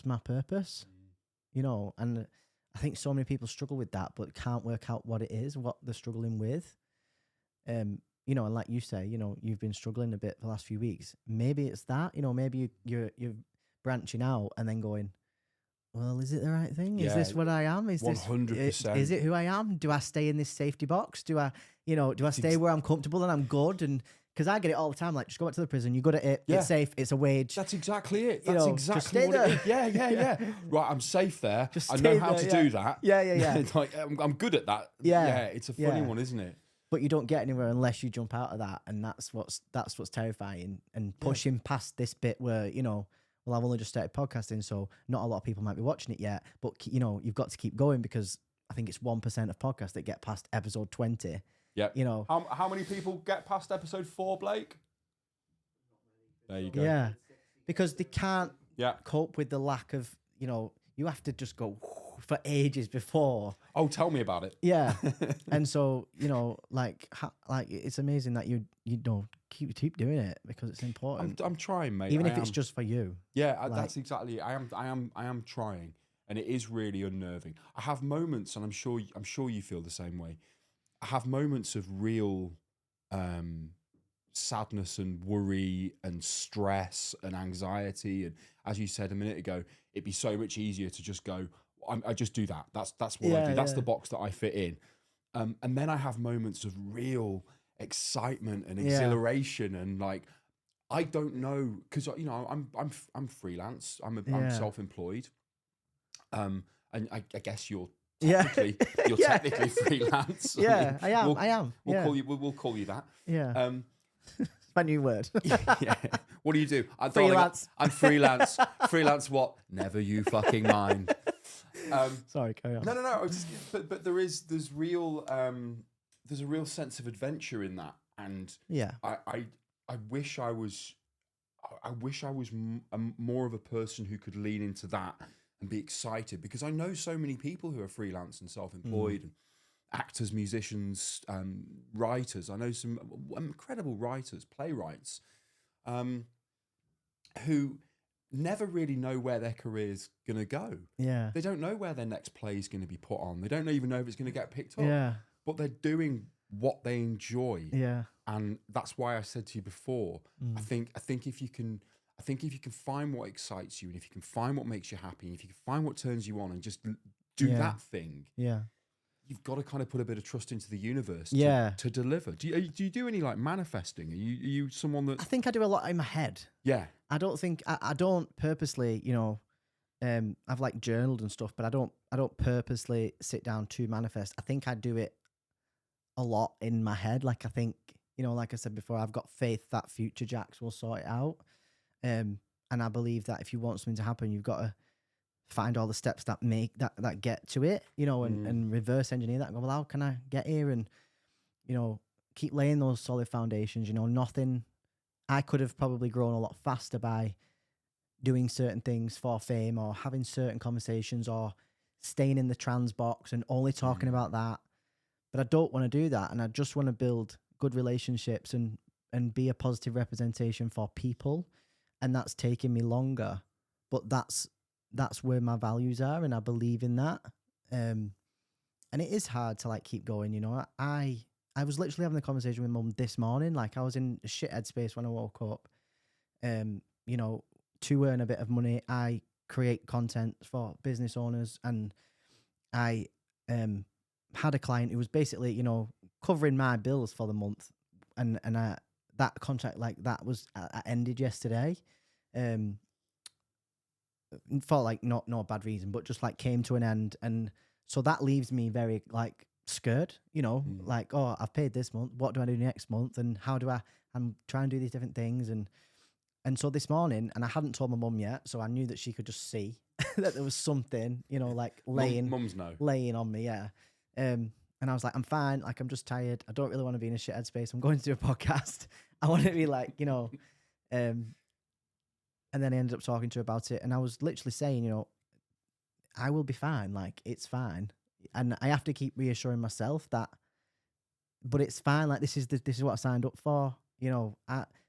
my purpose? And I think so many people struggle with that, but can't work out what it is, what they're struggling with. And like you say, you've been struggling a bit for the last few weeks. Maybe it's that, maybe you're branching out and then going, well, is it the right thing? Is this what I am? Is 100%. Is it who I am? Do I stay in this safety box? Do I stay where I'm comfortable and I'm good? And because I get it all the time, like, just go back to the prison. You're good at it. It's safe. It's a wage. That's exactly it. That's exactly what there. it is. Yeah. Right, I'm safe there. I know how to do that. Yeah. Like, I'm good at that. Yeah, it's a funny one, isn't it? But you don't get anywhere unless you jump out of that, and that's what's terrifying. And pushing past this bit where well, I've only just started podcasting, so not a lot of people might be watching it yet. But you've got to keep going, because I think it's 1% of podcasts that get past episode 20. Yeah. How many people get past episode 4, Blake? There you go. Yeah, because they can't cope with the lack of you have to just go for ages before. Oh, tell me about it. Yeah, and so like it's amazing that you keep doing it, because it's important. I'm trying, mate. Even if it's just for you. Yeah, that's exactly it. I am trying, and it is really unnerving. I have moments, and I'm sure you feel the same way. I have moments of real sadness and worry and stress and anxiety, and as you said a minute ago, it'd be so much easier to just go, I just do that. That's what I do. That's the box that I fit in. And then I have moments of real excitement and exhilaration, and like, I don't know, because I'm freelance. I'm self-employed. And I guess you're technically freelance. Yeah, I am. We'll call you that. Yeah. My new word. Yeah. What do you do? Freelance. I'm freelance. Freelance what? Never you fucking mind. Sorry, carry on. No. But there's a real sense of adventure in that, And Yeah. I wish I was more of a person who could lean into that and be excited, because I know so many people who are freelance and self-employed, and actors, musicians, writers. I know some incredible writers, playwrights, who never really know where their career's going to go. Yeah. They don't know where their next play is going to be put on. They don't even know if it's going to get picked up. Yeah. But they're doing what they enjoy. Yeah. And that's why I said to you before, I think if you can find what excites you, and if you can find what makes you happy, and if you can find what turns you on, and just do that thing, you've got to kind of put a bit of trust into the universe to deliver. Do you do any like manifesting? Are you someone that... I think I do a lot in my head. Yeah. I don't think I don't purposely, I've like journaled and stuff, but I don't purposely sit down to manifest. I think I do it a lot in my head. Like I think, like I said before, I've got faith that future Jax will sort it out. And I believe that if you want something to happen, you've got to find all the steps that make that get to it, and reverse engineer that and go, well, how can I get here? And, keep laying those solid foundations. Nothing. I could have probably grown a lot faster by doing certain things for fame, or having certain conversations, or staying in the trans box and only talking about that. But I don't want to do that. And I just want to build good relationships and be a positive representation for people. And that's taking me longer. But that's where my values are, and I believe in that. And it is hard to like keep going, I was literally having a conversation with Mum this morning. Like I was in a shit headspace when I woke up. To earn a bit of money, I create content for business owners, and I had a client who was basically, covering my bills for the month, and that contract like that was ended yesterday, for like not no bad reason, but just like came to an end, and so that leaves me very like scared, like, oh, I've paid this month, what do I do next month, and how do I'm trying to do these different things, and so this morning, and I hadn't told my mum yet, so I knew that she could just see that there was something, like Mums know. laying on me, yeah. And I was like, I'm fine, like I'm just tired. I don't really want to be in a shit headspace. I'm going to do a podcast. I want to be like, and then I ended up talking to her about it, and I was literally saying, I will be fine, like it's fine. And I have to keep reassuring myself that, but it's fine. Like this is what I signed up for.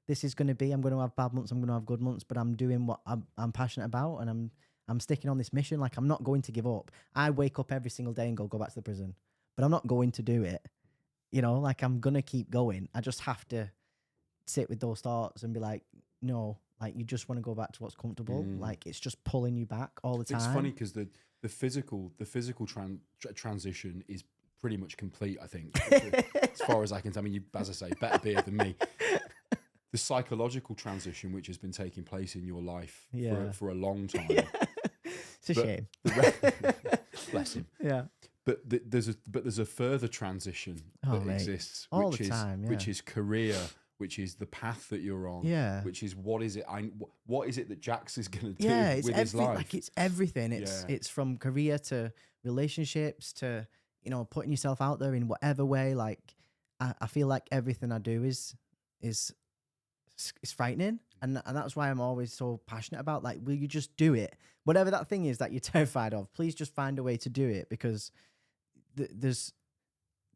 This is going to be. I'm going to have bad months. I'm going to have good months. But I'm doing what I'm passionate about, and I'm sticking on this mission. Like I'm not going to give up. I wake up every single day and go back to the prison, but I'm not going to do it. Like I'm gonna keep going. I just have to sit with those thoughts and be like, no, like you just want to go back to what's comfortable. Like it's just pulling you back all the time. It's funny because the physical transition is pretty much complete, I think, as far as I can tell. I mean, you, as I say, better beer than me. The psychological transition, which has been taking place in your life for a long time. Yeah. It's a shame. Bless him. Yeah. But there's a further transition that exists, all the time, which is career, which is the path that you're on, which is what is it that Jax is going to do with his life? Like it's everything. It's from career to relationships to putting yourself out there in whatever way. Like I feel like everything I do is frightening, and that's why I'm always so passionate about. Like, will you just do it? Whatever that thing is that you're terrified of, please just find a way to do it, because there's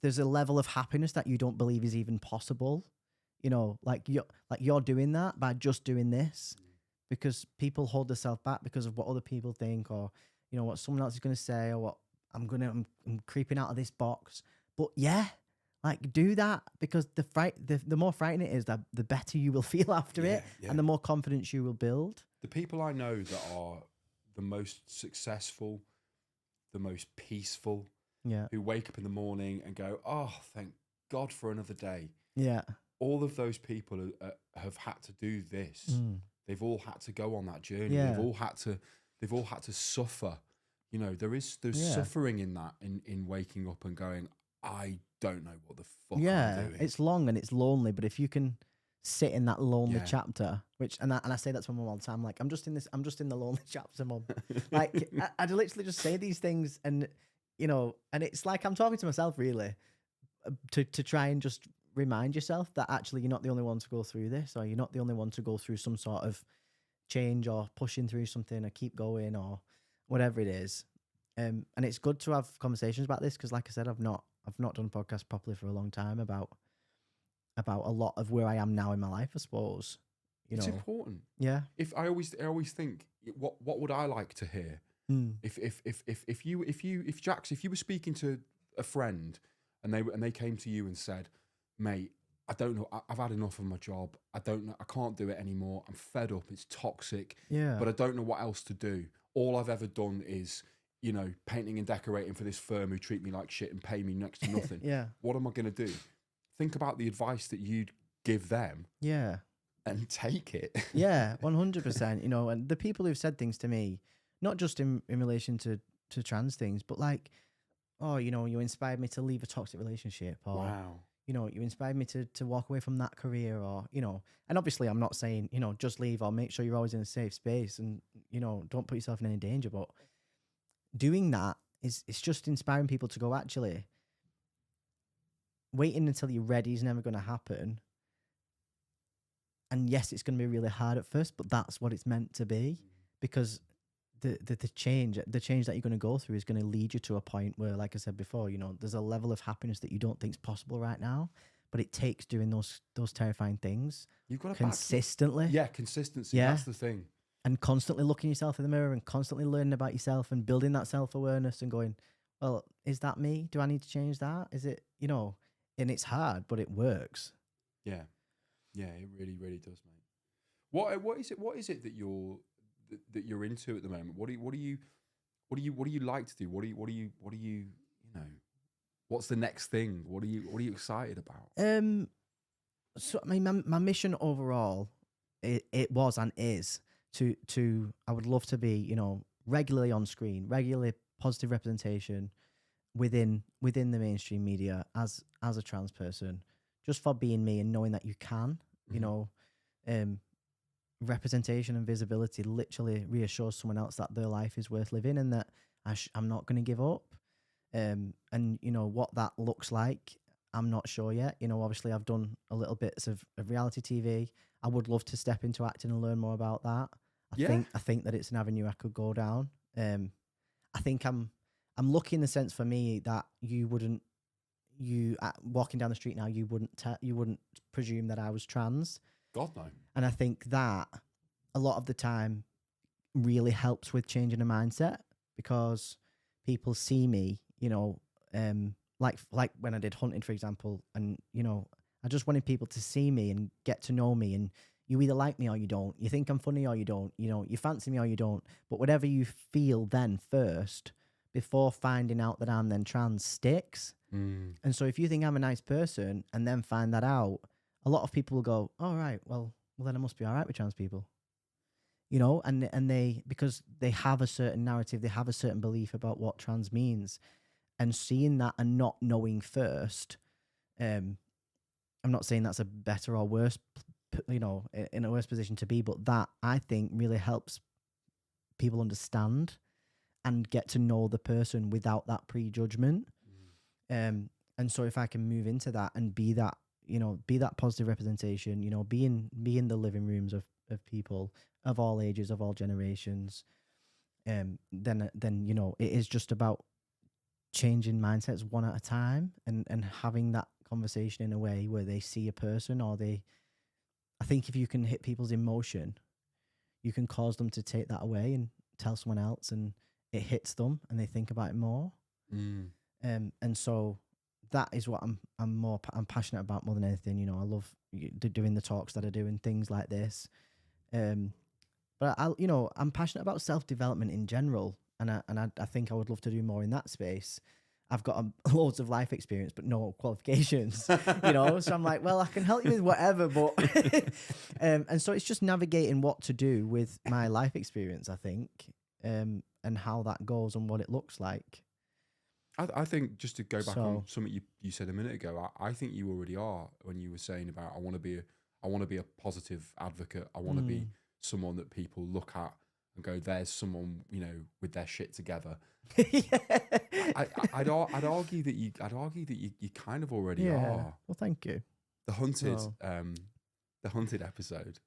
a level of happiness that you don't believe is even possible. Like you're doing that by just doing this, because people hold themselves back because of what other people think, or what someone else is going to say, or what I'm creeping out of this box. But like do that, because the more frightening it is, the better you will feel after it, and the more confidence you will build. The people I know that are the most successful, the most peaceful, who wake up in the morning and go, oh, thank God for another day. Yeah. All of those people have had to do this. They've all had to go on that journey. They've all had to suffer. There's suffering in that, in waking up and going, I don't know what the fuck I'm doing. It's long and it's lonely, but if you can sit in that lonely chapter, and I say that to my mum all the time, like I'm just in the lonely chapter, Mum. Like I literally just say these things, and and it's like I'm talking to myself really, to try and just remind yourself that actually you're not the only one to go through this, or you're not the only one to go through some sort of change or pushing through something or keep going or whatever it is. And it's good to have conversations about this because, like I said, I've not done a podcast properly for a long time about a lot of where I am now in my life, I suppose. It's important. Yeah. If I always think, what would I like to hear? If Jax, if you were speaking to a friend and they came to you and said, mate, I don't know, I've had enough of my job. I don't know, I can't do it anymore. I'm fed up. It's toxic. Yeah. But I don't know what else to do. All I've ever done is, painting and decorating for this firm who treat me like shit and pay me next to nothing. Yeah. What am I going to do? Think about the advice that you'd give them. Yeah. And take it. Yeah, 100%. And the people who've said things to me, not just in relation to trans things, but like, oh, you inspired me to leave a toxic relationship, or wow. You inspired me to walk away from that career, or and obviously I'm not saying just leave, or make sure you're always in a safe space, and don't put yourself in any danger, but doing that it's just inspiring people to go, actually, waiting until you're ready is never going to happen. And yes, it's going to be really hard at first, but that's what it's meant to be, because the change that you're going to go through is going to lead you to a point where, like I said before, there's a level of happiness that you don't think is possible right now, but it takes doing those terrifying things. You've got to consistently. Yeah, consistency. Yeah. That's the thing. And constantly looking yourself in the mirror and constantly learning about yourself and building that self-awareness and going, well, is that me? Do I need to change that? Is it, and it's hard, but it works. Yeah. Yeah, it really, really does, mate. What is it that you're into at the moment? What do you like to do? What do you what's the next thing? What are you excited about? So I mean, my mission overall, it was and is to I would love to be, regularly on screen, regularly positive representation within the mainstream media as a trans person, just for being me and knowing that you can, representation and visibility literally reassures someone else that their life is worth living and that I'm not going to give up. And what that looks like, I'm not sure yet. Obviously I've done a little bits of reality TV. I would love to step into acting and learn more about that. I think that it's an avenue I could go down. I think I'm lucky in the sense, for me, that walking down the street now, you wouldn't presume that I was trans. God, no. And I think that a lot of the time really helps with changing a mindset, because people see me, like when I did Hunting, for example, and I just wanted people to see me and get to know me, and you either like me or you don't. You think I'm funny or you don't. You fancy me or you don't. But whatever you feel then first, before finding out that I'm then trans, sticks. And so if you think I'm a nice person and then find that out, a lot of people will go, "All right, well then I must be all right with trans people," and they, because they have a certain narrative, they have a certain belief about what trans means, and seeing that and not knowing first, I'm not saying that's a better or worse, in a worse position to be, but that I think really helps people understand and get to know the person without that prejudgment. And so if I can move into that and be that, be that positive representation, be in the living rooms of people of all ages, of all generations, then it is just about changing mindsets one at a time and having that conversation in a way where they see a person, or I think if you can hit people's emotion, you can cause them to take that away and tell someone else, and it hits them and they think about it more. And so that is what I'm passionate about more than anything. I love doing the talks that I do and things like this. But I'm passionate about self-development in general, and I think I would love to do more in that space. I've got loads of life experience, but no qualifications, so I'm like, well, I can help you with whatever, but, and so it's just navigating what to do with my life experience, I think, and how that goes and what it looks like. I think, just to go back on something you said a minute ago, I think you already are, when you were saying about, I want to be a positive advocate. I want to be someone that people look at and go, there's someone, with their shit together. I'd argue that you kind of already are. Well, thank you. The hunted, Oh. the hunted episode.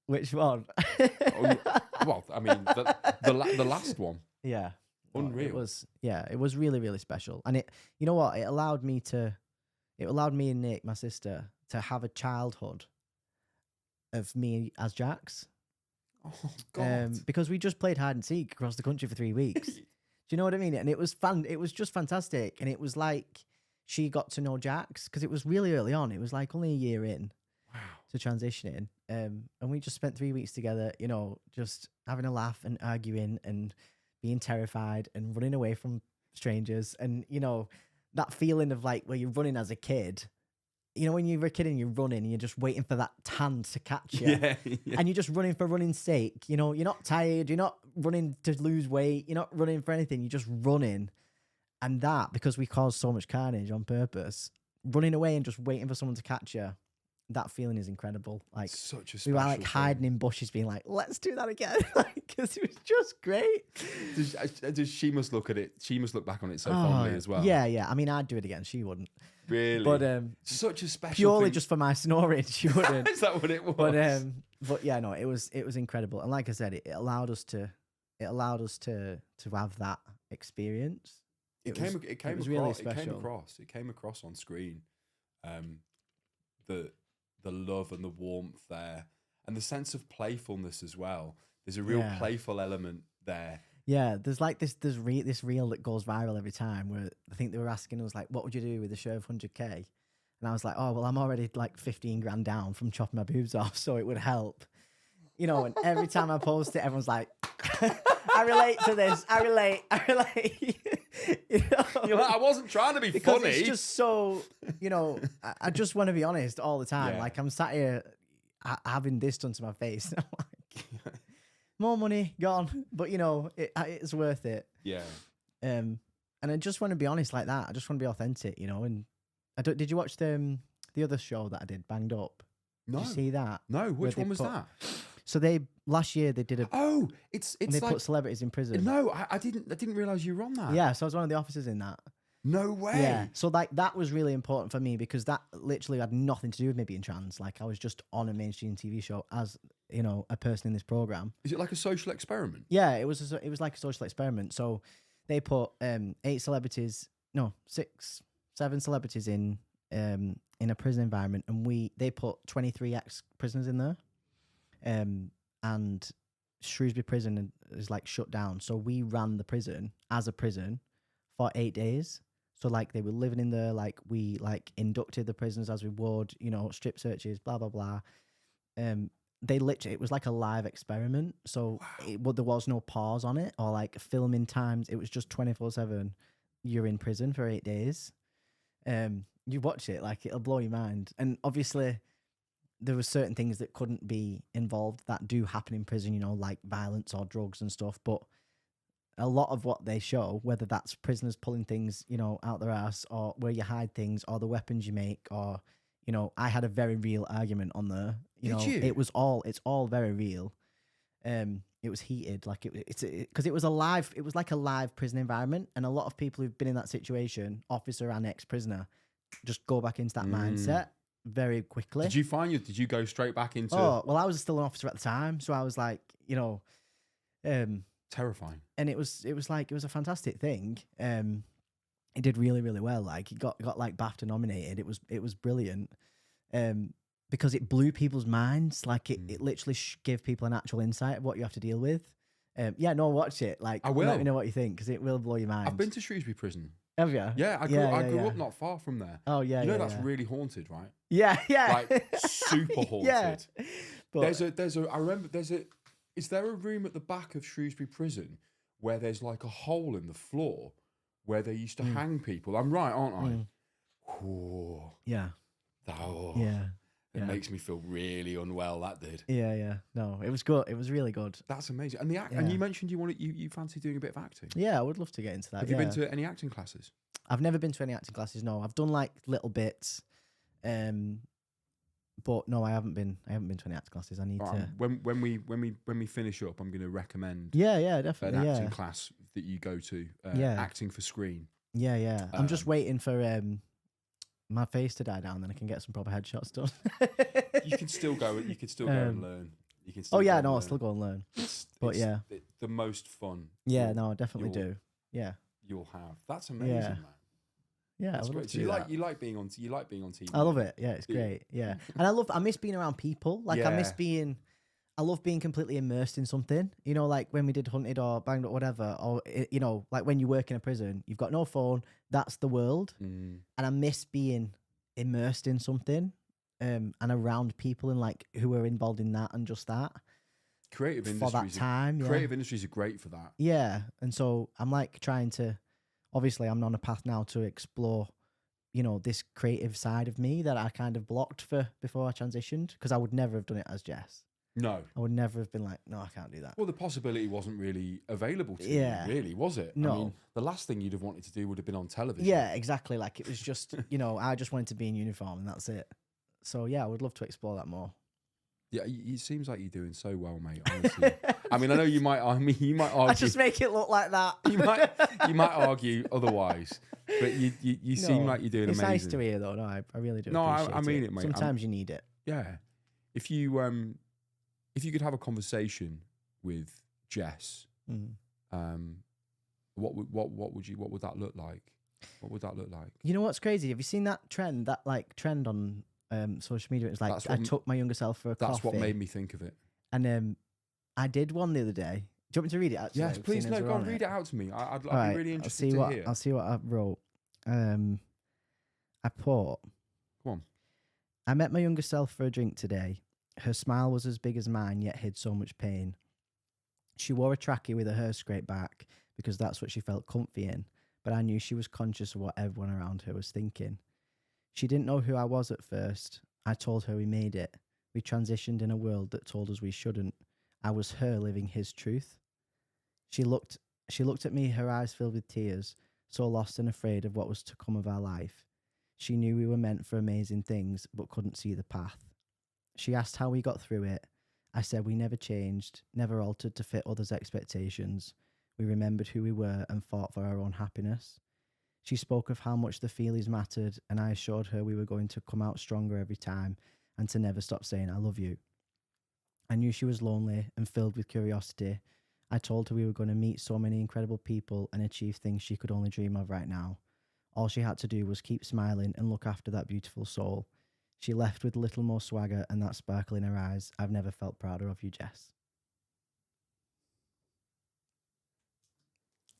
Which one? Well, I mean, the last one. Yeah. No, Unreal. it was really, really special. And you know what? It allowed me and Nick, my sister, to have a childhood of me as Jax. Oh God! Because we just played hide and seek across the country for 3 weeks. Do you know what I mean? And it was fun. It was just fantastic. And it was like she got to know Jax because it was really early on. It was like only a year in to transitioning. And we just spent 3 weeks together, you know, just having a laugh and arguing and being terrified and running away from strangers. And, you know, that feeling of like where you're running as a kid. You know, when you're a kid and you're running and you're just waiting for that hand to catch you. Yeah. And you're just running for running's sake. You know, you're not tired. You're not running to lose weight. You're not running for anything. You're just running. And that, because we caused so much carnage on purpose, running away and just waiting for someone to catch you, that feeling is incredible. Like, Such a we were special like hiding thing. in bushes being like, let's do that again. Because it was just great. She must look at it. She must look back on it so fondly as well. Yeah. I mean, I'd do it again. She wouldn't. Really. But such a special purely thing. just for my snoring, she wouldn't. Is that what it was? But yeah, no, it was incredible. And like I said, it allowed us to have that experience. It came was across. really It special. came across on screen. The love and the warmth there, and the sense of playfulness as well. There's a real playful element there. Yeah, there's like this reel that goes viral every time where I think they were asking us like, what would you do with a show of 100k? And I was like, oh well, I'm already like 15 grand down from chopping my boobs off, so it would help. You know, and every time I post it, everyone's like, I relate to this. I relate. You know? You're like, I wasn't trying to be Because funny. it's just so, you know, I just want to be honest all the time. Yeah. Like I'm sat here having this done to my face. I'm like, more money gone, but you know, it's worth it. Yeah. And I just want to be honest like that. I just want to be authentic, you know. And did you watch the other show that I did, Banged Up? No. Did you see that? No. Which Where one was they put- that? So last year they did It's they like put celebrities in prison. no. I didn't realize you were on that. Yeah, so I was one of the officers in that. No way. Yeah. So like that was really important for me because that literally had nothing to do with me being trans. Like I was just on a mainstream TV show as, you know, a person in this program. Is it like a social experiment? Yeah, it was like a social experiment. So they put 7 celebrities in a prison environment, and they put 23 ex-prisoners in there. And Shrewsbury Prison is like shut down. So we ran the prison as a prison for 8 days. So like they were living in there, like we like inducted the prisoners as we would, you know, strip searches, blah, blah, blah. It was like a live experiment. So there was no pause on it or like filming times. It was just 24/7. You're in prison for 8 days. You watch it, like it'll blow your mind. And obviously there were certain things that couldn't be involved that do happen in prison, you know, like violence or drugs and stuff. But a lot of what they show, whether that's prisoners pulling things, you know, out their ass, or where you hide things, or the weapons you make, or, you know, I had a very real argument on there. Did you? It's all very real. It was heated, like because it was like a live prison environment, and a lot of people who've been in that situation, officer and ex-prisoner, just go back into that mindset very quickly. Did you go straight back into? Oh well, I was still an officer at the time, so I was like, you know, terrifying. and it was a fantastic thing. It did really, really well. Like it got like BAFTA nominated. It was brilliant. Because it blew people's minds. Like it literally gave people an actual insight of what you have to deal with. Watch it. Like I will. Let me know what you think because it will blow your mind. I've been to Shrewsbury Prison. Have you? Yeah, I grew up not far from there. Oh yeah, you know that's really haunted, right? Yeah. Like super haunted. Yeah. But Is there a room at the back of Shrewsbury Prison where there's like a hole in the floor where they used to hang people? I'm right, aren't I? Oh, yeah. Oh, Yeah. It makes me feel really unwell. That did. Yeah. No, it was good. It was really good. That's amazing. And and you mentioned you fancy doing a bit of acting. Yeah, I would love to get into that. Have you been to any acting classes? I've never been to any acting classes. No, I've done like little bits, but no, I haven't been to any acting classes. I need to. When we finish up, I'm going to recommend. Yeah, definitely. An acting class that you go to. Acting for screen. Yeah. I'm just waiting for my face to die down, then I can get some proper headshots done. You can still go. You can still go and learn. You can. Oh Still yeah, go and no, I'll learn. still go and learn. But It's yeah, the most fun. yeah, no, I definitely you'll- do. Yeah, You'll have. That's amazing, Yeah. man. yeah, I That's would love great. to So do you that. like being on. You like being on TV. I love it. Yeah, it's Do you? great. Yeah, and I miss being around people. Like I miss Yeah. being. I love being completely immersed in something. You know, like when we did Hunted or Banged or whatever, or you know, like when you work in a prison, you've got no phone. That's the world, and I miss being immersed in something, and around people and like who are involved in that and just that Creative for that industries. time. Yeah, Creative industries are great for that. yeah, and so I'm like trying to. Obviously, I'm on a path now to explore, you know, this creative side of me that I kind of blocked for before I transitioned because I would never have done it as Jess. No. I would never have been like, no, I can't do that. Well, the possibility wasn't really available to Yeah. you, really, was it? No. I mean, the last thing you'd have wanted to do would have been on television. Yeah, exactly. Like it was just, you know, I just wanted to be in uniform and that's it. So yeah, I would love to explore that more. Yeah, it seems like you're doing so well, mate. Honestly, I mean, I know you might. I mean, you might argue. I just make it look like that. you might argue otherwise, but you seem No, like you're doing it's amazing. nice to hear though. No, I really do. No, I appreciate mean it, mate. Sometimes you need it. Yeah, if you could have a conversation with Jess, Mm. what would that look like? What would that look like? You know what's crazy? Have you seen that trend? That like trend on social media? It's like That's I what took my younger self for a coffee. That's what made me think of it. And I did one the other day. Do you want me to read it? Actually, Yes, please. seeing as No, we're go on, on read it out to me. I'd All right, be really I'll interested see to what hear. I'll see what I wrote. I put. Come on. I met my younger self for a drink today. Her smile was as big as mine, yet hid so much pain. She wore a trackie with a hair scraped back because that's what she felt comfy in, but I knew she was conscious of what everyone around her was thinking. She didn't know who I was at first. I told her we made it. We transitioned in a world that told us we shouldn't. I was her living his truth. She looked at me, her eyes filled with tears, so lost and afraid of what was to come of our life. She knew we were meant for amazing things, but couldn't see the path. She asked how we got through it. I said we never changed, never altered to fit others' expectations. We remembered who we were and fought for our own happiness. She spoke of how much the feelings mattered, and I assured her we were going to come out stronger every time and to never stop saying I love you. I knew she was lonely and filled with curiosity. I told her we were going to meet so many incredible people and achieve things she could only dream of right now. All she had to do was keep smiling and look after that beautiful soul. She left with a little more swagger and that sparkle in her eyes. I've never felt prouder of you, Jess.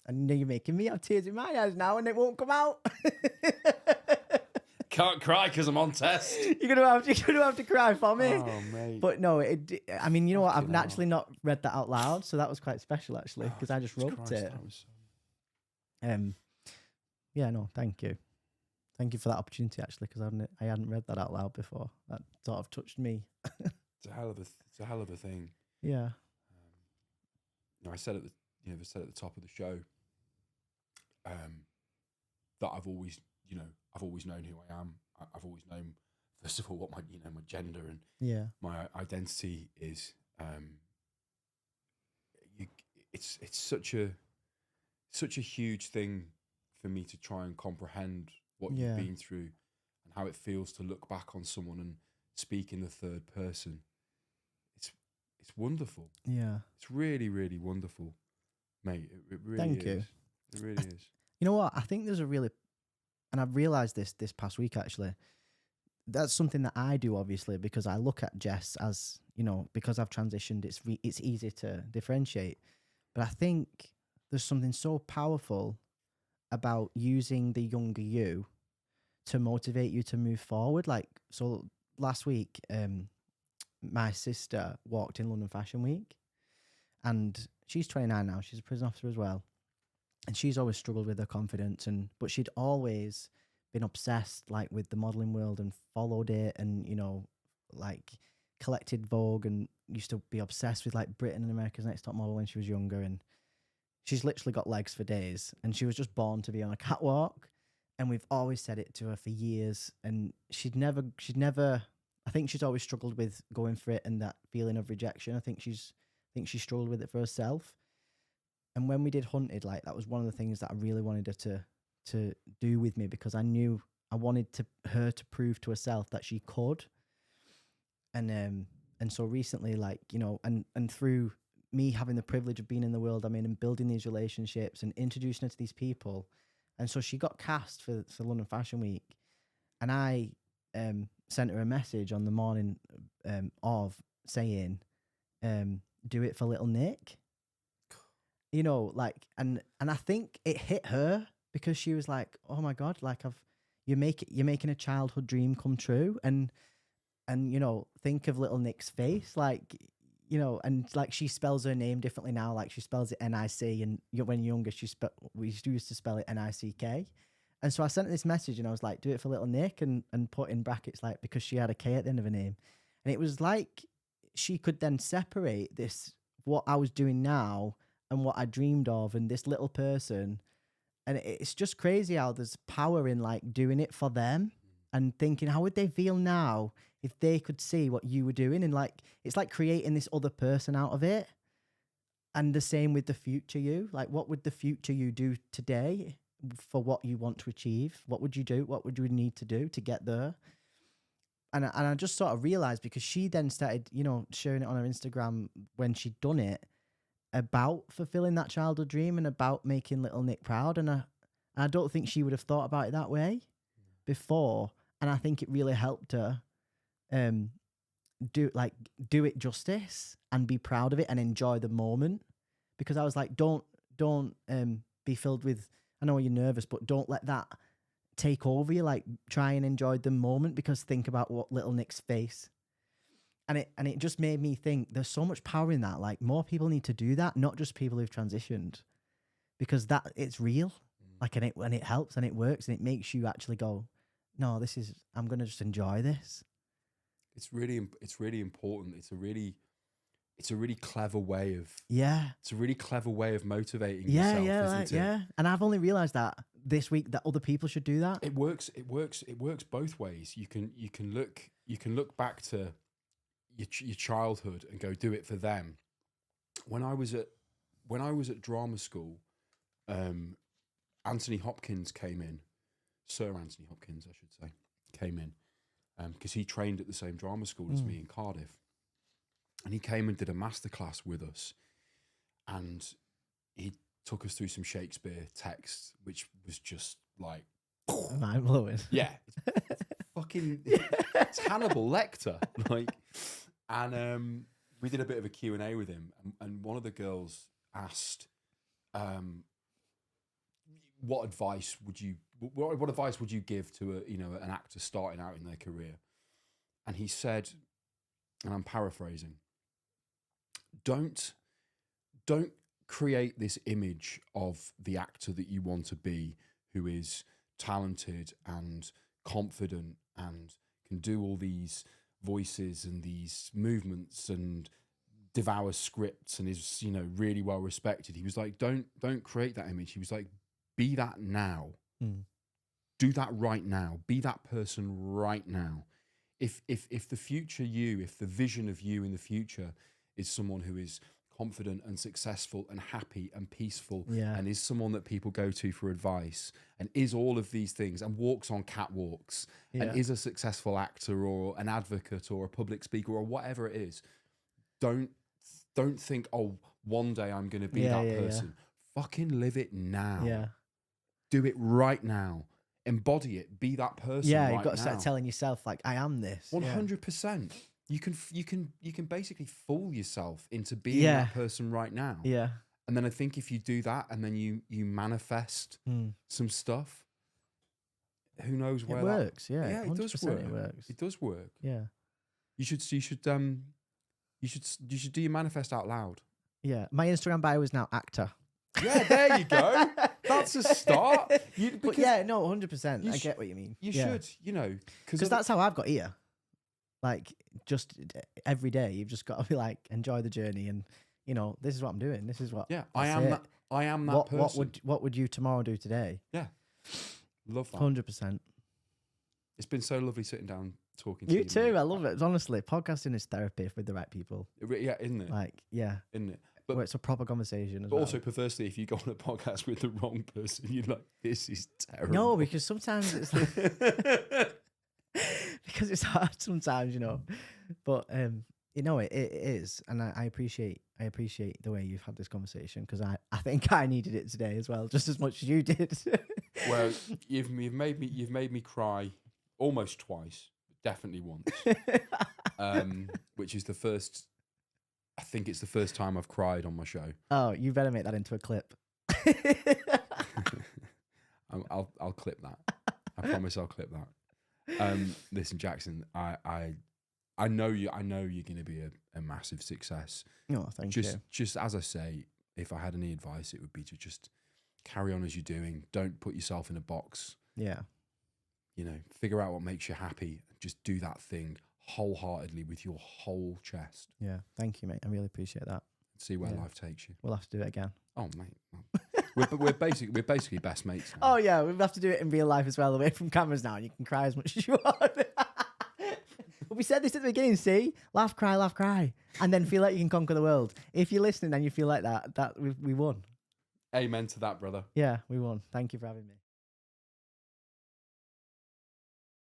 I know you're making me have tears in my eyes now and it won't come out. Can't cry because I'm on test. You're gonna have to cry for me. Oh, mate. But no, I mean, you know what? I've Fucking hell. naturally not read that out loud, so that was quite special actually because I just Jesus wrote Christ, it. that was- Yeah, no, thank you for that opportunity actually because I hadn't read that out loud before. That sort of touched me. It's a hell of a thing. Yeah, I said at the top of the show that I've always known who I am. I've always known, first of all, what my gender and yeah, my identity is. It's such a huge thing for me to try and comprehend what Yeah. you've been through and how it feels to look back on someone and speak in the third person. It's wonderful. yeah. It's really, really wonderful, mate. It really Thank is. you. It really is. You know what? I think there's a really, and I've realised this past week actually. That's something that I do obviously because I look at Jess as, you know, because I've transitioned. It's easy to differentiate, but I think there's something so powerful about using the younger you to motivate you to move forward. Like so, last week, my sister walked in London Fashion Week, and she's 29 now. She's a prison officer as well. And she's always struggled with her confidence, but she'd always been obsessed like with the modeling world and followed it, and you know, like collected Vogue and used to be obsessed with like Britain and America's Next Top Model when she was younger. And she's literally got legs for days, and she was just born to be on a catwalk. And we've always said it to her for years, and she'd never. I think she's always struggled with going for it and that feeling of rejection. I think she struggled with it for herself. And when we did Hunted, like that was one of the things that I really wanted her to do with me because I knew I wanted her to prove to herself that she could. And so recently, like, you know, and through me having the privilege of being in the world I'm in and building these relationships and introducing her to these people. And so she got cast for London Fashion Week. And I sent her a message on the morning of saying, do it for little Nick. You know, like, and I think it hit her because she was like, oh my God, like you're making a childhood dream come true. And you know, think of little Nick's face, like, you know, and like she spells her name differently now. Like she spells it N-I-C, and when younger, we used to spell it N-I-C-K. And so I sent her this message and I was like, do it for little Nick, and put in brackets, like, because she had a K at the end of her name. And it was like she could then separate this, what I was doing now and what I dreamed of, and this little person. And it's just crazy how there's power in like doing it for them and thinking, how would they feel now if they could see what you were doing? And like, it's like creating this other person out of it. And the same with the future you. Like, what would the future you do today for what you want to achieve? What would you do? What would you need to do to get there? And I just sort of realized, because she then started, you know, sharing it on her Instagram when she'd done it, about fulfilling that childhood dream and about making little Nick proud. And I don't think she would have thought about it that way before. And I think it really helped her do it justice and be proud of it and enjoy the moment. Because I was like, don't be filled with, I know you're nervous, but don't let that take over you. Like, try and enjoy the moment, because think about what little Nick's face. And it just made me think there's so much power in that. Like, more people need to do that, not just people who've transitioned, because that it's real. Like, and it helps and it works and it makes you actually go, no, I'm going to just enjoy this. It's really important. It's a really clever way of, it's a really clever way of motivating yourself, isn't it? Yeah. And I've only realized that this week, that other people should do that. It works both ways. You can look back to your childhood and go, do it for them. When I was at drama school, Anthony Hopkins came in. Sir Anthony Hopkins, I should say, came in because he trained at the same drama school as me in Cardiff. And he came and did a masterclass with us. And he took us through some Shakespeare texts, which was just like... mind blowing. Yeah. It's fucking... It's Hannibal Lecter. Like, and we did a bit of a Q&A with him. And one of the girls asked... what advice would you give to an actor starting out in their career? And he said, and I'm paraphrasing, don't create this image of the actor that you want to be, who is talented and confident and can do all these voices and these movements and devour scripts and is really well respected. He was like, don't create that image. He was like, be that now. Do that right now. Be that person right now. If the future you, if the vision of you in the future is someone who is confident and successful and happy and peaceful, and is someone that people go to for advice, and is all of these things, and walks on catwalks, and is a successful actor or an advocate or a public speaker or whatever it is, don't think, oh, one day I'm going to be that person. Fucking live it now. Yeah. Do it right now. Embody it. Be that person. Yeah, right you've got to now. start telling yourself, like, I am this. 100%. You can basically fool yourself into being that person right now. Yeah. And then I think if you do that and then you manifest some stuff, who knows where it works. Yeah, it does work. It works. It does work. Yeah. You should do your manifest out loud. Yeah. My Instagram bio is now actor. Yeah, there you go. That's a start. But yeah, no, 100%. I get what you mean. You should, because that's how I've got here. Like, just every day, you've just got to be like, enjoy the journey, and this is what I'm doing. This is what. Yeah, I am that person. What would you tomorrow do today? Yeah, love that. 100%. It's been so lovely sitting down talking to you. You too. Mate. I love it. Honestly, podcasting is therapy with the right people. Yeah, isn't it? Like, yeah, isn't it? But- where it's a proper conversation as But well. also, perversely, if you go on a podcast with the wrong person, you're like, this is terrible. No, because sometimes it's like, because it's hard sometimes, you know. But you know, it is, and I appreciate the way you've had this conversation, because I think I needed it today as well, just as much as you did. Well, you've made me cry almost twice, definitely once. Which is the first. I think it's the first time I've cried on my show. Oh, you better make that into a clip. I'll clip that. I promise I'll clip that. Listen, Jaxon, I know you. I know you're going to be a massive success. No, thank you. Just as I say, if I had any advice, it would be to just carry on as you're doing. Don't put yourself in a box. Yeah. You know, figure out what makes you happy. Just do that thing wholeheartedly with your whole chest. Yeah. Thank you, mate. I really appreciate that. See where Yeah. life takes you. We'll have to do it again. Oh, mate. We're basically best mates now. Oh yeah, we'll have to do it in real life as well, away from cameras now, and you can cry as much as you want. But we said this at the beginning, see? Laugh, cry, and then feel like you can conquer the world. If you're listening and you feel like that we won. Amen to that, brother. Yeah, we won. Thank you for having me.